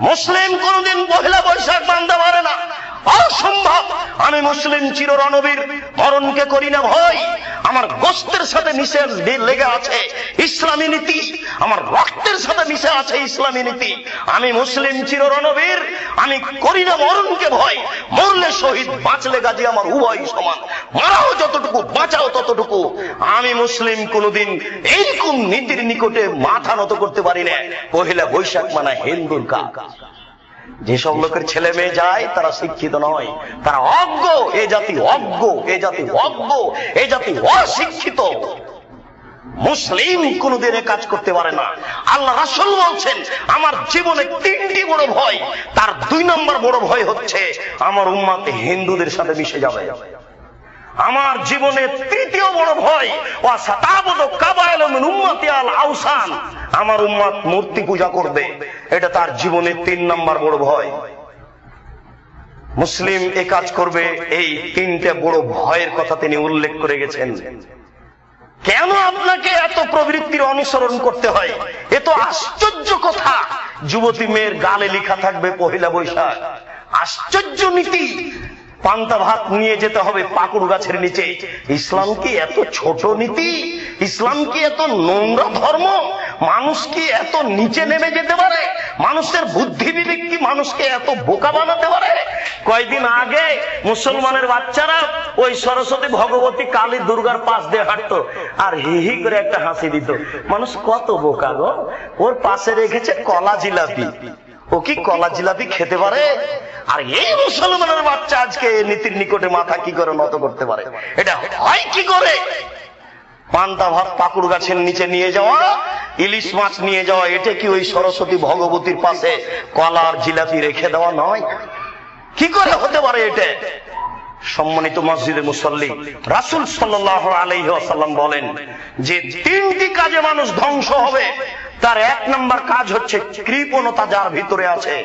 মুসলিম কোনদিন পহেলা বৈশাখ মানতে পারে না, অসম্ভব। আমি মুসলিম চির রণবীর, মরণকে করি না ভয়। আমার গোশতের সাথে মিশে লেগে আছে ইসলামী নীতি, আমার রক্তের সাথে মিশে আছে ইসলামী নীতি। আমি মুসলিম চির রণবীর, আমি করি না মরণকে ভয়। মরলে শহীদ, বাঁচলে গাজী, আমার উভয় সমান। মারাও যতটুকু, বাঁচাও ততটুকু। আমি মুসলিম কোনদিন এইরকম নীতির নিকটে মাথা নত করতে পারি না। পহেলা বৈশাখ মানে হিন্দুর কাজ। যেসব লোকের ছেলে মেয়ে যায় তারা শিক্ষিত নয়, তারা অজ্ঞ। এ জাতি অজ্ঞ, এ জাতি অজ্ঞ, এ জাতি অশিক্ষিত। মুসলিম কোনদিন এ কাজ করতে পারে না। আল্লাহ রাসূল বলছেন, আমার জীবনে তিনটি বড় ভয়। তার 2 নম্বর বড় ভয় হচ্ছে আমার উম্মত হিন্দুদের সাথে মিশে যাবে। আমার জীবনে তৃতীয় বড় ভয়, আমার উম্মত মূর্তি পূজা করবে। এটা তার জীবনে 3 নম্বর বড় ভয়। মুসলিম এ কাজ করবে, এই 3টে বড় ভয়ের কথা তিনি উল্লেখ করে গেছেন। কেন আপনাকে এত প্রবৃত্তির অনুসরণ করতে হয়? এ তো আশ্চর্য কথা। যুবতী মেয়ের গালে লেখা থাকবে পহেলা বৈশাখ, আশ্চর্য নীতি। পান্তা ভাত নিয়ে যেতে হবে পাকুড় গাছের নিচে। ইসলাম কি এত ছোট নীতি? ইসলাম কি এত নোংরা ধর্ম? মানুষ কি এত নিচে নেমে যেতে পারে? মানুষের বুদ্ধি বিবেক কি মানুষকে এত বোকা বানাতে পারে? কয়েকদিন আগে মুসলমানের বাচ্চারা ওই সরস্বতী, ভগবতী, কালী, দুর্গার পাশ দিয়ে হাঁটতো, আর হি হি করে একটা হাসি দিত। মানুষ কত বোকা গো! ওর পাশে রেখেছে কলা জিলাপি। ও কি কলা জিলাপি খেতে পারে? আর এই মুসলমানের বাচ্চা আজকে নীতির নিকটে মাথা কি করে নত করতে পারে? এটা হয় কি করে? পান্তা ভাত পাকুড় গাছের নিচে নিয়ে যাওয়া, ইলিশ মাছ নিয়ে যাওয়া, এটা কি ওই সরস্বতী ভগবতীর পাশে কলার জিলাপি রেখে দেওয়া নয়? কি করে হতে পারে এটা? সম্মানিত মসজিদে মুসল্লি, রাসূল সাল্লাল্লাহু আলাইহি ওয়াসাল্লাম বলেন যে 3টি কাজে মানুষ ধ্বংস হবে। তার 1 নম্বর কাজ হচ্ছে কৃপণতা যার ভিতরে আছে।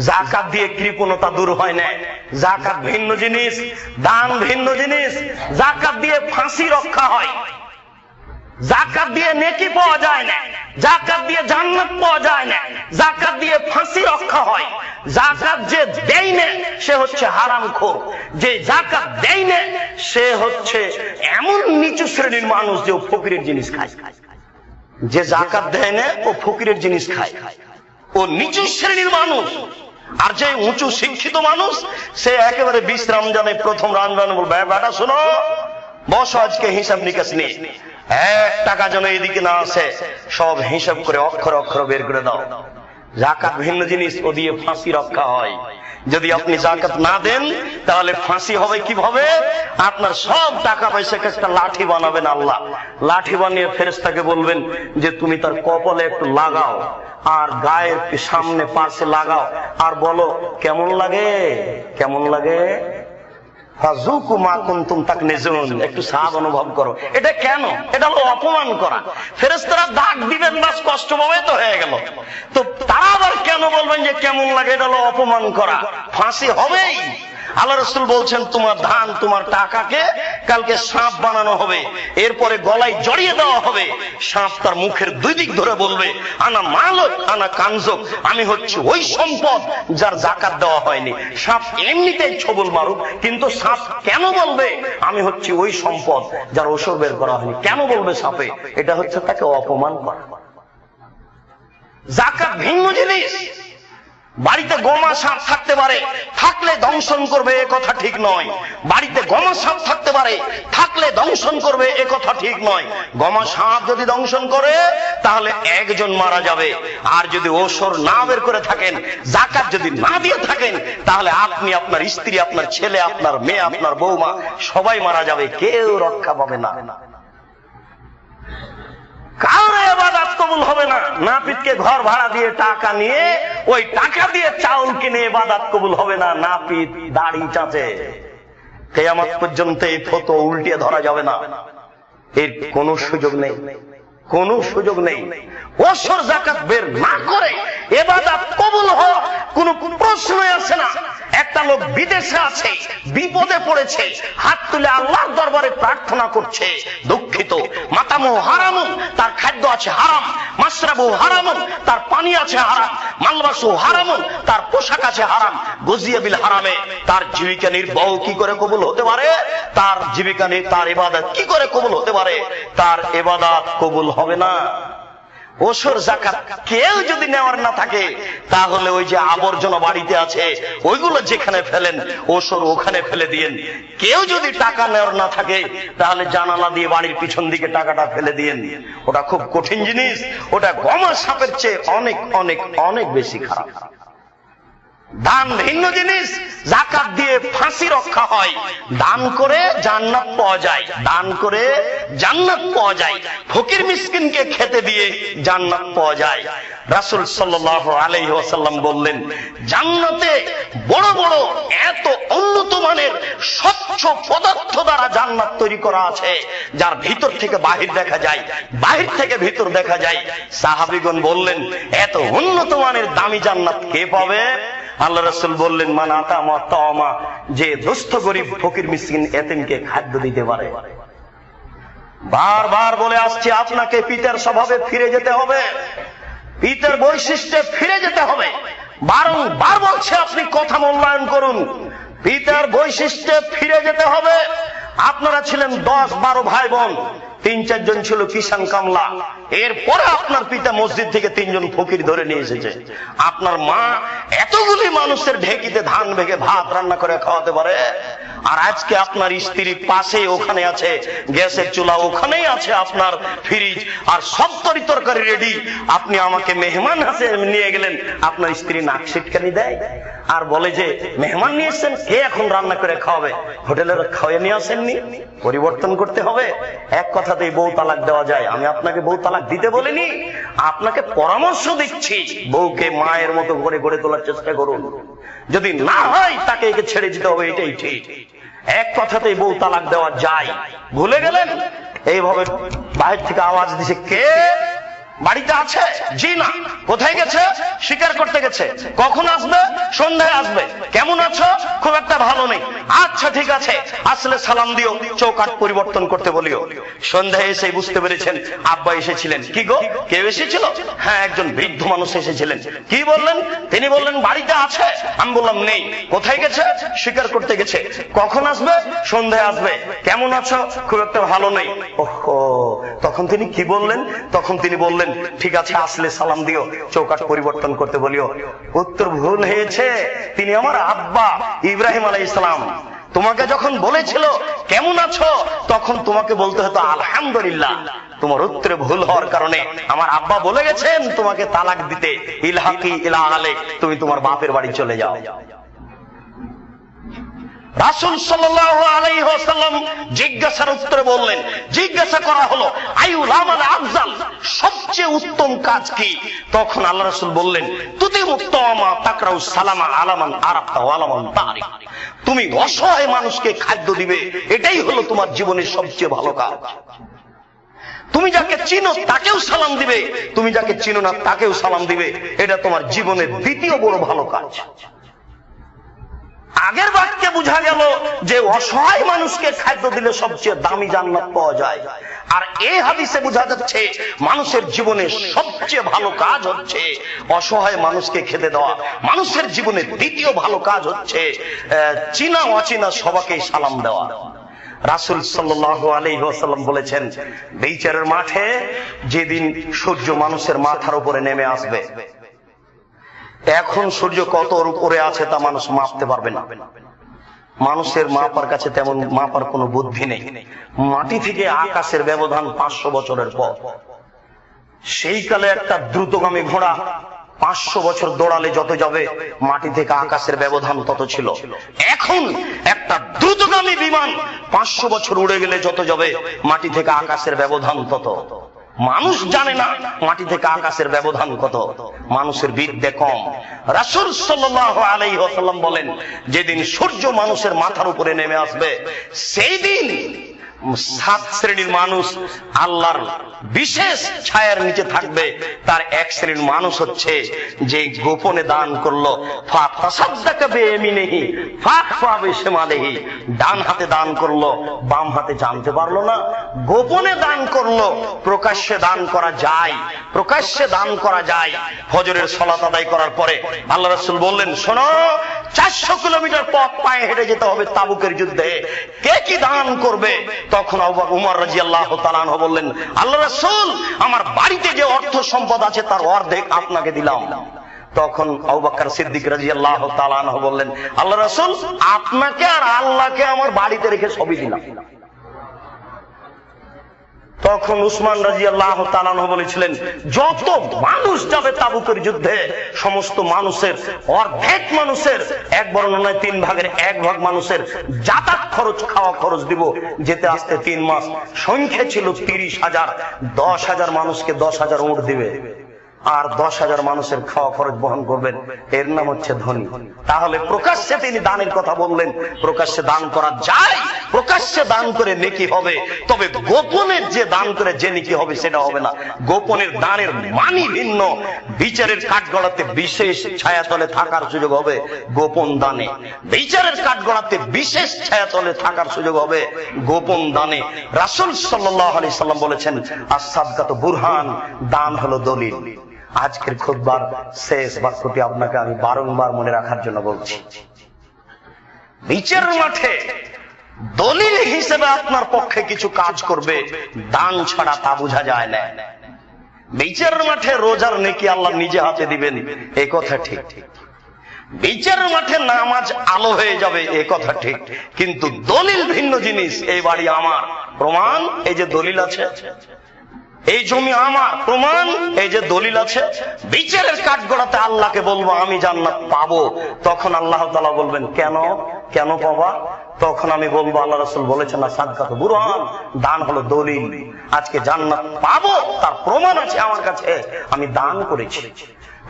যাকাত দিয়ে কৃপণতা দূর হয় না। যাকাত ভিন্ন জিনিস, দান ভিন্ন জিনিস। যাকাত দিয়ে ফাঁসি রক্ষা হয়, যাকাত দিয়ে নেকি পাওয়া যায় না, যাকাত দিয়ে জান্নাত পাওয়া যায় না, যাকাত দিয়ে ফাঁসি রক্ষা হয়। যাকাত যে দেয় না সে হচ্ছে হারামখোর, যে যাকাত দেয় না সে হচ্ছে এমন নিচু শ্রেণীর মানুষ যে ও ফকিরের জিনিস খায়। যে যাকাত দেয় না ও ফকিরের জিনিস খায়, ও নিচু শ্রেণীর মানুষ। আর যে উঁচু শিক্ষিত মানুষ সে একেবারে 20 রমজানে প্রথম রমজানে বলবে, বেটা শোনো, বসো, আজকে হিসাব নিকাশ নেই, 1 টাকা যেন এদিকে না আসে, সব হিসাব করে অক্ষর অক্ষর বের করে দাও। জাকাত ভিন্ন জিনিস, ও দিয়ে ফাঁসি রক্ষা হয়। যদি আপনি জাকাত না দেন তাহলে ফাঁসি হবে কিভাবে? আপনার সব টাকা পয়সাকে একটা লাঠি বানাবেন আল্লাহ, লাঠি বানিয়ে ফেরেশতাকে বলবেন যে তুমি তার কপালে একটু লাগাও আর গায়ের সামনে পাশে লাগাও আর বলো কেমন লাগে, কেমন লাগে, একটু স্বাদ অনুভব করো। এটা কেন? এটা হলো অপমান করা। ফেরেশতারা দাগ দিবেন, বাস কষ্ট পাবে তো হয়ে গেল। তো তারা আবার কেন বলবেন যে কেমন লাগে? এটা হলো অপমান করা, ফাঁসি হবেই। আল্লাহ রাসূল বলছেন তোমার ধান তোমার টাকাকে কালকে সাপ বানানো হবে, এরপরে গলায় জড়িয়ে দেওয়া হবে। সাপ তার মুখের দুই দিক ধরে বলবে আনা মালক আনা কানজক, আমি হচ্ছে ওই সম্পদ যার জাকাত দেওয়া হয়নি। সাপ এমনিতেই ছবল মারুক, কিন্তু সাপ কেন বলবে আমি হচ্ছে ওই সম্পদ যার ওসর বের করা হয়নি? কেন বলবে সাপে? এটা হচ্ছে তাকে অপমান করা। জাকাত ভিন্ন জিনিস। বাড়িতে গোমা সাপ থাকতে পারে, থাকলে দংশন করবে এ কথা ঠিক নয়। বাড়িতে গোমা সাপ থাকতে পারে, থাকলে দংশন করবে এ কথা ঠিক নয়। গোমা সাপ যদি দংশন করে তাহলে একজন মারা যাবে, আর যদি ওসর না বের করে থাকেন, জাকাত যদি না দিয়ে থাকেন, তাহলে আপনি, আপনার স্ত্রী, আপনার ছেলে, আপনার মেয়ে, আপনার বৌমা সবাই মারা যাবে, কেউ রক্ষা পাবে না। কারো ইবাদত কবুল হবে না। নাপিতকে ঘর ভাড়া দিয়ে টাকা নিয়ে ওই টাকা দিয়ে চাউল কিনে ইবাদত কবুল হবে না। নাপিত দাড়ি চাচে, কিয়ামত পর্যন্ত এই ফটো উল্টিয়ে ধরা যাবে না। এর কোনো সুযোগ নেই, কোনো সুযোগ নেই। ওসর যাকাত বের না করে ইবাদত কবুল হওয়া কোনো প্রশ্নই আসে না। একটা লোক বিদেশে আছে, বিপদে পড়েছে, হাত তুলে আল্লাহর দরবারে প্রার্থনা করছে, দুঃখিত, মাতামু হারামুন, তার খাদ্য আছে হারাম, মাশরাবু হারামুন, তার পানি আছে হারাম, মালবাসু হারামুন, তার পোশাক আছে হারাম, গুজিয়া বিল হারামে, তার জীবিকা নির্বাহ কি করে কবুল হতে পারে? তার জীবিকা নিয়ে তার ইবাদত কি করে কবুল হতে পারে? তার ইবাদত কবুল হবে না। ওসর যাকাত কেউ যদি নেওয়ার না থাকে, তাহলে ওই যে আবর্জনা বাড়িতে আছে ওইগুলো যেখানে ফেলেন, ওসর ওখানে ফেলে দিয়েন। কেউ যদি টাকা নেওয়ার না থাকে, তাহলে জানালা দিয়ে বাড়ির পিছন দিকে টাকাটা ফেলে দিয়েন। ওটা খুব কঠিন জিনিস, ওটা গোমা সাপের চেয়ে অনেক অনেক অনেক বেশি খারাপ। দান ভিন্ন জিনিস। যাকাত দিয়ে ফাঁসি রক্ষা হয়, দান করে জান্নাত পাওয়া যায়, দান করে জান্নাত পাওয়া যায়। ফকির মিসকিনকে খেতে দিয়ে জান্নাত পাওয়া যায়। রাসূল সাল্লাল্লাহু আলাইহি ওয়াসাল্লাম বললেন, জান্নাতে বড় বড় এত উন্নত মানের স্বচ্ছ পদার্থ দ্বারা জান্নাত তৈরি করা আছে, যার ভিতর থেকে বাহির দেখা যায়, বাহির থেকে ভিতর দেখা যায়। সাহাবীগণ বললেন, এত উন্নত মানের দামি জান্নাত কে পাবে? আল্লাহ রাসূল বললেন, মান আতামা তাওমা, যে দুস্থ গরীব ফকির মিসকিন এতিমকে খাদ্য দিতে পারে। বারবার বলে আসছে, আপনাকে পিতার স্বভাবে ফিরে যেতে হবে, পিতার বৈশিষ্ট্যে ফিরে যেতে হবে। বারংবার বলছে আপনি কথা মূল্যায়ন করুন, পিতার বৈশিষ্ট্যে ফিরে যেতে হবে। আপনারা ছিলেন 10-12 ভাই বোন, 3-4 জন ছিল কিষান কামলা। এরপরে আপনার পিতা মসজিদ থেকে 3 জন ফকির ধরে নিয়ে এসেছে। আপনার মা এতগুলি মানুষের ঢেকিতে ধান ভেঙে ভাত রান্না করে খাওয়াতে পারে, আর আজকে আপনার স্ত্রী পাশে ওখানে আছে, গ্যাসের চুলা ওখানেই আছে, আপনার ফ্রিজ আর সব তরকারি রেডি। আপনি আমাকে মেহমান হাসে নিয়ে গেলেন, আপনার স্ত্রী নাক সিটকানি দেয় আর বলে যে মেহমান নিয়ে এসেছেন, কে এখন রান্না করে খাওয়াবে? হোটেলের খাওয়াই নিয়ে আসেননি? পরিবর্তন করতে হবে। এক কথাতেই বউ তালাক দেওয়া যায়? আমি আপনাকে বউ তালাক দিতে বলিনি, আপনাকে পরামর্শ দিচ্ছি, বউকে মায়ের মতো করে গড়ে তোলার চেষ্টা করুন। যদি না হয় তাকে একে ছেড়ে দিতে হবে, এটাই ঠিক। এক কথাতেই বউ তালাক দেওয়া যায়। ভুলে গেলেন? এইভাবে বাইরে থেকে আওয়াজ দিছে, কে বাড়িতে আছে? জি না। কোথায় গেছে? শিকার করতে গেছে। কখন আসবে? সন্ধ্যায় আসবে। কেমন আছো? খুব একটা ভালো নেই। আচ্ছা ঠিক আছে, আসলে সালাম দিও, চৌকাঠ পরিবর্তন করতে বলিও। সন্ধ্যায় এসে বুঝতে পেরেছেন আব্বা এসেছিলেন। কি গো, কেউ এসেছিল? হ্যাঁ, একজন বৃদ্ধ মানুষ এসেছিলেন। কি বললেন? তিনি বললেন বাড়িতে আছে। আমি বললাম নেই। কোথায় গেছে? শিকার করতে গেছে। কখন আসবে? সন্ধ্যায় আসবে। কেমন আছো? খুব একটা ভালো নেই। ওহো, তখন তিনি কি বললেন? তখন তিনি বললেন ঠিক আছে, আসলে সালাম দিও, চৌকাঠ পরিবর্তন করতে বলিও। উত্তর ভুল হয়েছে। তিনি আমার আব্বা ইব্রাহিম আলাইহিস সালাম। তোমাকে যখন বলেছিল কেমন আছো, তখন তোমাকে বলতে হতো আলহামদুলিল্লাহ। তোমার উত্তরে ভুল হওয়ার কারণে আমার আব্বা বলে গেছেন তোমাকে তালাক দিতে, ইলহাকি ইলা আহলিক, তুমি তোমার বাপের বাড়ি চলে যাও। রাসূল সাল্লাল্লাহু আলাইহি ওয়াসাল্লাম জিজ্ঞাসার উত্তরে বললেন, জিজ্ঞাসা করা হলো আইউল আমাল আফজাল, সবচেয়ে উত্তম কাজ কি? তখন আল্লাহ রাসূল বললেন, তুতি মুত্তামা তাকরাউ সালামা আলামান আরাফতা ওয়া আলামান তারিক, তুমি অসহায় মানুষকে খাদ্য দিবে, এটাই হলো তোমার জীবনের সবচেয়ে ভালো কাজ। তুমি যাকে চিনো তাকেও সালাম দিবে, তুমি যাকে চিনো না তাকেও সালাম দিবে, এটা তোমার জীবনের দ্বিতীয় বড় ভালো কাজ। আগের বাক্যে বোঝা গেল যে অসহায় মানুষকে খাদ্য দিলে সবচেয়ে দামি জান্নাত পাওয়া যায়, আর এই হাদিসে বোঝা যাচ্ছে মানুষের জীবনে সবচেয়ে ভালো কাজ হচ্ছে অসহায় মানুষকে খেতে দেওয়া। মানুষের জীবনে দ্বিতীয় ভালো কাজ হচ্ছে চিনা অচিনা সবাইকে সালাম দেওয়া। রাসূল সাল্লাল্লাহু আলাইহি ওয়াসাল্লাম বলেছেন, বিচারের মাঠে যেদিন সূর্য মানুষের মাথার উপরে নেমে আসবে, এখন সূর্য কত উপরে আছে তা মানুষ মাপতে পারবে না। মানুষের মাপার কাছে তেমন মাপার কোনো বুদ্ধি নেই। মাটি থেকে আকাশের ব্যবধান 500 বছরের পর। সেই কালে একটা দ্রুতগামী ঘোড়া 500 বছর দৌড়ালে যত যাবে, মাটি থেকে আকাশের ব্যবধান তত ছিল। এখন একটা দ্রুতগামী বিমান 500 বছর উড়ে গেলে যত যাবে, মাটি থেকে আকাশের ব্যবধান তত। মানুষ জানে না মাটি থেকে আকাশের ব্যবধান কত, মানুষের বিদ্যে কম। রাসূল সাল্লাল্লাহু আলাইহি ওয়াসাল্লাম বলেন, যেদিন সূর্য মানুষের মাথার উপরে নেমে আসবে, সেই দিন 7 শ্রেণীর মানুষ আল্লাহর বিশেষ ছায়ার নিচে থাকবে। তার এক শ্রেণীর মানুষ হচ্ছে যে গোপনে দান করলো, ফাতাসাদদাকা বিয়ামিনিহি ফাখফা বিশিমালিহি, ডান হাতে দান করলো, বাম হাতে জানতে পারলো না। গোপনে দান করলো, প্রকাশ্যে দান করা যায়, প্রকাশ্যে দান করা যায়। ফজরের সালাত আদায় করার পরে আল্লাহ রাসূল বললেন, শোনো, 400 কিলোমিটার পথ পায়ে হেঁটে যেতে হবে তাবুকের যুদ্ধে, কে কি দান করবে? তখন উমর রাদিয়াল্লাহু তাআলা আনহু বললেন, আল্লাহ রাসূল, আমার বাড়িতে যে অর্থ সম্পদ আছে তার অর্ধেক আপনাকে দিলাম। তখন আবু বকর সিদ্দিক রাদিয়াল্লাহু তাআলা আনহু বললেন, আল্লাহ রাসূল, আপনাকে আর আল্লাহকে আমার বাড়িতে রেখে সবই দিলাম। তখন উসমান রাদিয়াল্লাহু তাআলা আনহু বলেছিলেন, যত মানুষ যাবে তাবুকের যুদ্ধে, সমস্ত মানুষের অর্ধেক মানুষের, এক বর্ণনায় 3 ভাগের 1 ভাগ মানুষের যাতায়াত খরচ, খাওয়া খরচ দিব। যেতে আসতে 3 মাস, সংখ্যা ছিল 30,000, 10,000 মানুষকে 10,000 উট দিবে, আর 10,000 মানুষের খাওয়া খরচ বহন করবেন। এর নাম হচ্ছে ধনী। তাহলে প্রকাশ্যে তিনি দানের কথা বললেন, প্রকাশ্যে দান করা যায়, প্রকাশ্যে দান করে নেকি হবে, তবে গোপনের যে দান করে যে নেকি হবে সেটা হবে না। গোপনের দানের মানই ভিন্ন। বিচারের কাঠগড়াতে বিশেষ ছায়াতলে থাকার সুযোগ হবে গোপন দানে, বিচারের কাঠগড়াতে বিশেষ ছায়াতলে থাকার সুযোগ হবে গোপন দানে। রাসূল সাল্লাল্লাহু আলাইহি সাল্লাম বলেছেন, আস-সাদকাতু বুরহান, দান হলো দলিল। আজকের খুতবার শেষ বাক্যটি আপনাকে আমি বারংবার মনে রাখার জন্য বলছি। বিচারের মাঠে দলিল হিসেবে আপনার পক্ষে কিছু কাজ করবে, দান ছাড়া তা বোঝা যায় না। বিচারের মাঠে রোজার নেকি আল্লাহ নিজে হাতে দিবেন, এই কথা ঠিক। বিচারের মাঠে নামাজ আলো হয়ে যাবে, এই কথা ঠিক। কিন্তু দলিল ভিন্ন জিনিস। এই বাড়ি আমার, প্রমাণ এই যে দলিল আছে। এই জমি আমার, প্রমাণ এই যে দলিল আছে। বিচারের কাঠগড়াতে আল্লাহকে বলবো আমি জান্নাত পাবো, তখন আল্লাহ তাআলা বলবেন, কেন কেন পাবা? তখন আমি বলবো, আল্লাহ রাসূল বলেছেন না, সাদকাতু বুরহান, দান হলো দলিল। আজকে জান্নাত পাবো তার প্রমাণ আছে আমার কাছে, আমি দান করেছি।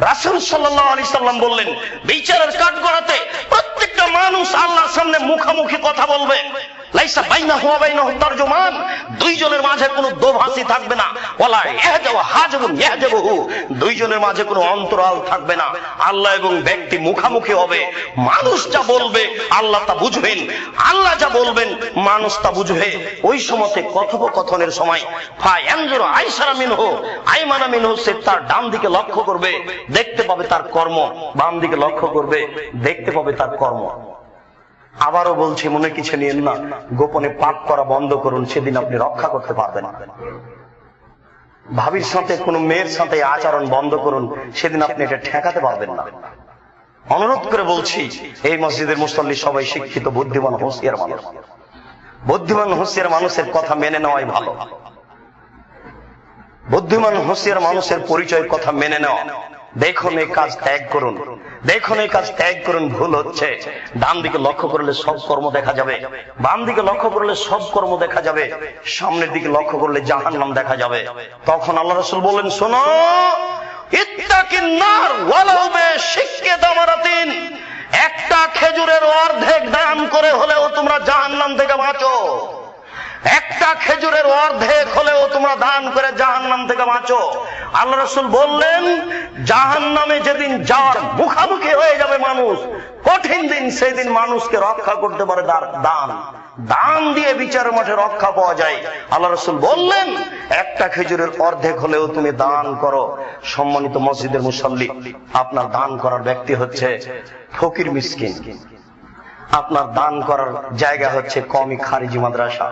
রাসূল সাল্লাল্লাহু আলাইহি সাল্লাম বললেন, বিচারের কাঠগড়াতে প্রত্যেকটা মানুষ আল্লাহর সামনে মুখামুখি কথা বলবে। লাইসা বাইনাহু ওয়া বাইনাহু তারজুমান, দুইজনের মাঝে কোনো দোভাষী থাকবে না। ওয়ালা ইয়াহজাবু হাজিবুন ইয়াহজাবুহু, দুইজনের মাঝে কোনো অন্তরাল থাকবে না। আল্লাহ এবং ব্যক্তি মুখামুখি হবে। মানুষ যা বলবে আল্লাহ তা বুঝবেন, আল্লাহ যা বলবেন মানুষ তা বুঝবে। ওই সময়তে কথোপকথনের সময় ফায়ানজুরু আইসারা মিনহু আইমানা মিনহু, সে তার ডান দিকে লক্ষ্য করবে, দেখতে পাবে তার কর্ম, বাম দিকে লক্ষ্য করবে, দেখতে পাবে তার কর্ম। আবারও বলছি, মনে কিছু নিয়েন না, গোপনে পাপ করা বন্ধ করুন, সেদিন আপনি রক্ষা করতে পারবেন না। ভাবির সাথে, কোন মেয়ের সাথে আচরণ বন্ধ করুন, সেদিন আপনি এটা ঠেকাতে পারবেন না। অনুরোধ করে বলছি, এই মসজিদের মুসল্লি সবাই শিক্ষিত, বুদ্ধিমান, হুঁশিয়ার মানুষ। বুদ্ধিমান হুঁশিয়ার মানুষের কথা মেনে নেওয়াই ভালো। বুদ্ধিমান হুঁশিয়ার মানুষের পরিচয় কথা মেনে নেওয়া। দেখুন এই কাজ ত্যাগ করুন, দেখুন এই কাজ ত্যাগ করুন। ভুল হচ্ছে। ডান দিকে লক্ষ্য করলে সব কর্ম দেখা যাবে, বাম দিকে লক্ষ্য করলে সব কর্ম দেখা যাবে, সামনের দিকে লক্ষ্য করলে জাহান্নাম দেখা যাবে। তখন আল্লাহ রাসূল বললেন, শোনো, ইত্তাকিন নার ওয়ালাউ বিশিক্কি তামারাতিন, একটা খেজুরের অর্ধেক দান করে হলেও তোমরা জাহান্নাম থেকে বাঁচো। একটা খেজুরের অর্ধেক হলেও তোমরা দান করে জাহান্নাম থেকে বাঁচো। আল্লাহ রাসূল বললেন, জাহান্নামে যেদিন যার মুখামুখি হয়ে যাবে মানুষ, কঠিন দিন, সেই দিন মানুষকে রক্ষা করতে পারে দান। দান দিয়ে বিচারের মাঠে রক্ষা পাওয়া যায়। আল্লাহ রাসূল বললেন, একটা খেজুরের অর্ধেক হলেও তুমি দান করো। সম্মানিত মসজিদের মুসল্লি, আপনার দান করার ব্যক্তি হচ্ছে ফকির মিসকিন, আপনার দান করার জায়গা হচ্ছে কওমি খারিজি মাদ্রাসা,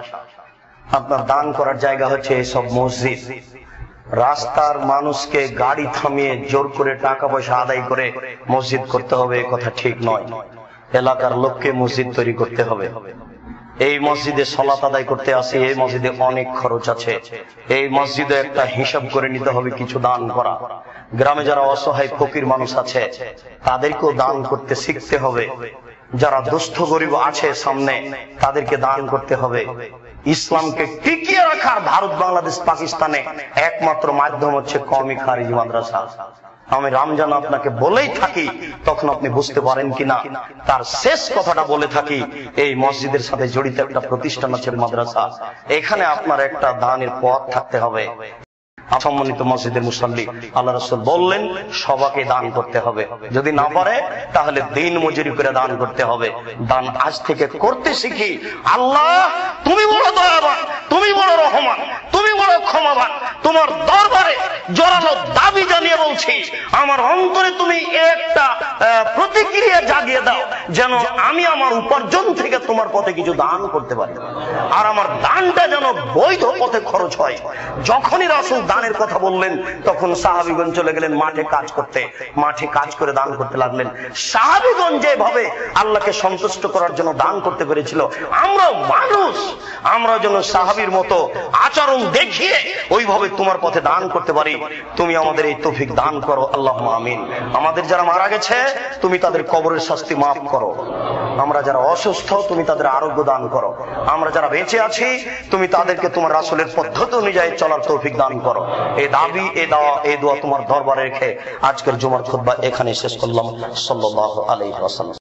আপনার দান করার জায়গা হচ্ছে এসব মসজিদ। রাস্তার মানুষকে গাড়ি থামিয়ে জোর করে টাকা পয়সা আদায় করে মসজিদ করতে হবে, এ কথা ঠিক নয়। এলাকার লোককে মসজিদ তৈরি করতে হবে। এই মসজিদে সালাত আদায় করতে আসি, এই মসজিদে অনেক খরচ আছে। এই মসজিদে একটা হিসাব করে নিতে হবে, কিছু দান করা। গ্রামে যারা অসহায় ফকির মানুষ আছে, তাদেরকেও দান করতে শিখতে হবে। যারা দুস্থ গরিব আছে সামনে, তাদেরকে দান করতে হবে। ইসলামকে টিকিয়ে রাখার ভারত, বাংলাদেশ, পাকিস্তানে একমাত্র মাধ্যম হচ্ছে কওমি খারিজি মাদ্রাসা। আমি রমজান আপনাকে বলেই থাকি, তখন আপনি বুঝতে পারেন কিনা, তার শেষ কথাটা বলে থাকি, এই মসজিদের সাথে জড়িত একটা প্রতিষ্ঠান আছে মাদ্রাসা, এখানে আপনার একটা দানের পথ থাকতে হবে। সম্মানিত মসজিদের মুসল্লি, আল্লাহ রাসূল বললেন সবাইকে দান করতে হবে। যদি না পারে তাহলে দিন মজুরি করে দান করতে হবে। দান আজ থেকে করতে শিখি। আল্লাহ, তুমি বড় দয়াবান, তুমি বড় রহমান, তুমি বড় ক্ষমাবান। তোমার দরবারে জোরালো দাবি জানিয়ে বলছি, আমার অন্তরে তুমি একটা প্রতিক্রিয়া জাগিয়ে দাও, যেন আমি আমার উপার্জন থেকে তোমার পথে কিছু দান করতে পারি, আর আমার দানটা যেন বৈধ পথে খরচ হয়। যখনই রাসূল দানের কথা বললেন, তখন সাহাবীগণ চলে গেলেন মাঠে কাজ করতে, মাঠে কাজ করে দান করতে লাগলেন। সাহাবীগণ যেভাবে আল্লাহকে সন্তুষ্ট করার জন্য দান করতে পেরেছিল, আমরা মানুষ, আমরা যেন সাহাবীর মতো আচরণ দেখিয়ে ওইভাবে তোমার পথে দান করতে পারি। তুমি আমাদের এই তৌফিক দান করো, আল্লাহুম্মা আমিন। আমাদের যারা মারা গেছে, তুমি তাদের কবরের শাস্তি মাফ করো। আমরা যারা অসুস্থ, তুমি তাদের আরোগ্য দান করো। আমরা যারা বেঁচে আছি, তুমি তাদেরকে তোমার রাসূলের পদ্ধতি অনুযায়ী চলার তৌফিক দান করো। এই দাবি, এই দোয়া তোমার দরবারে রেখে আজকের জুমার খুতবা এখানে শেষ করলাম। সাল্লাল্লাহু আলাইহি ওয়াসাল্লাম।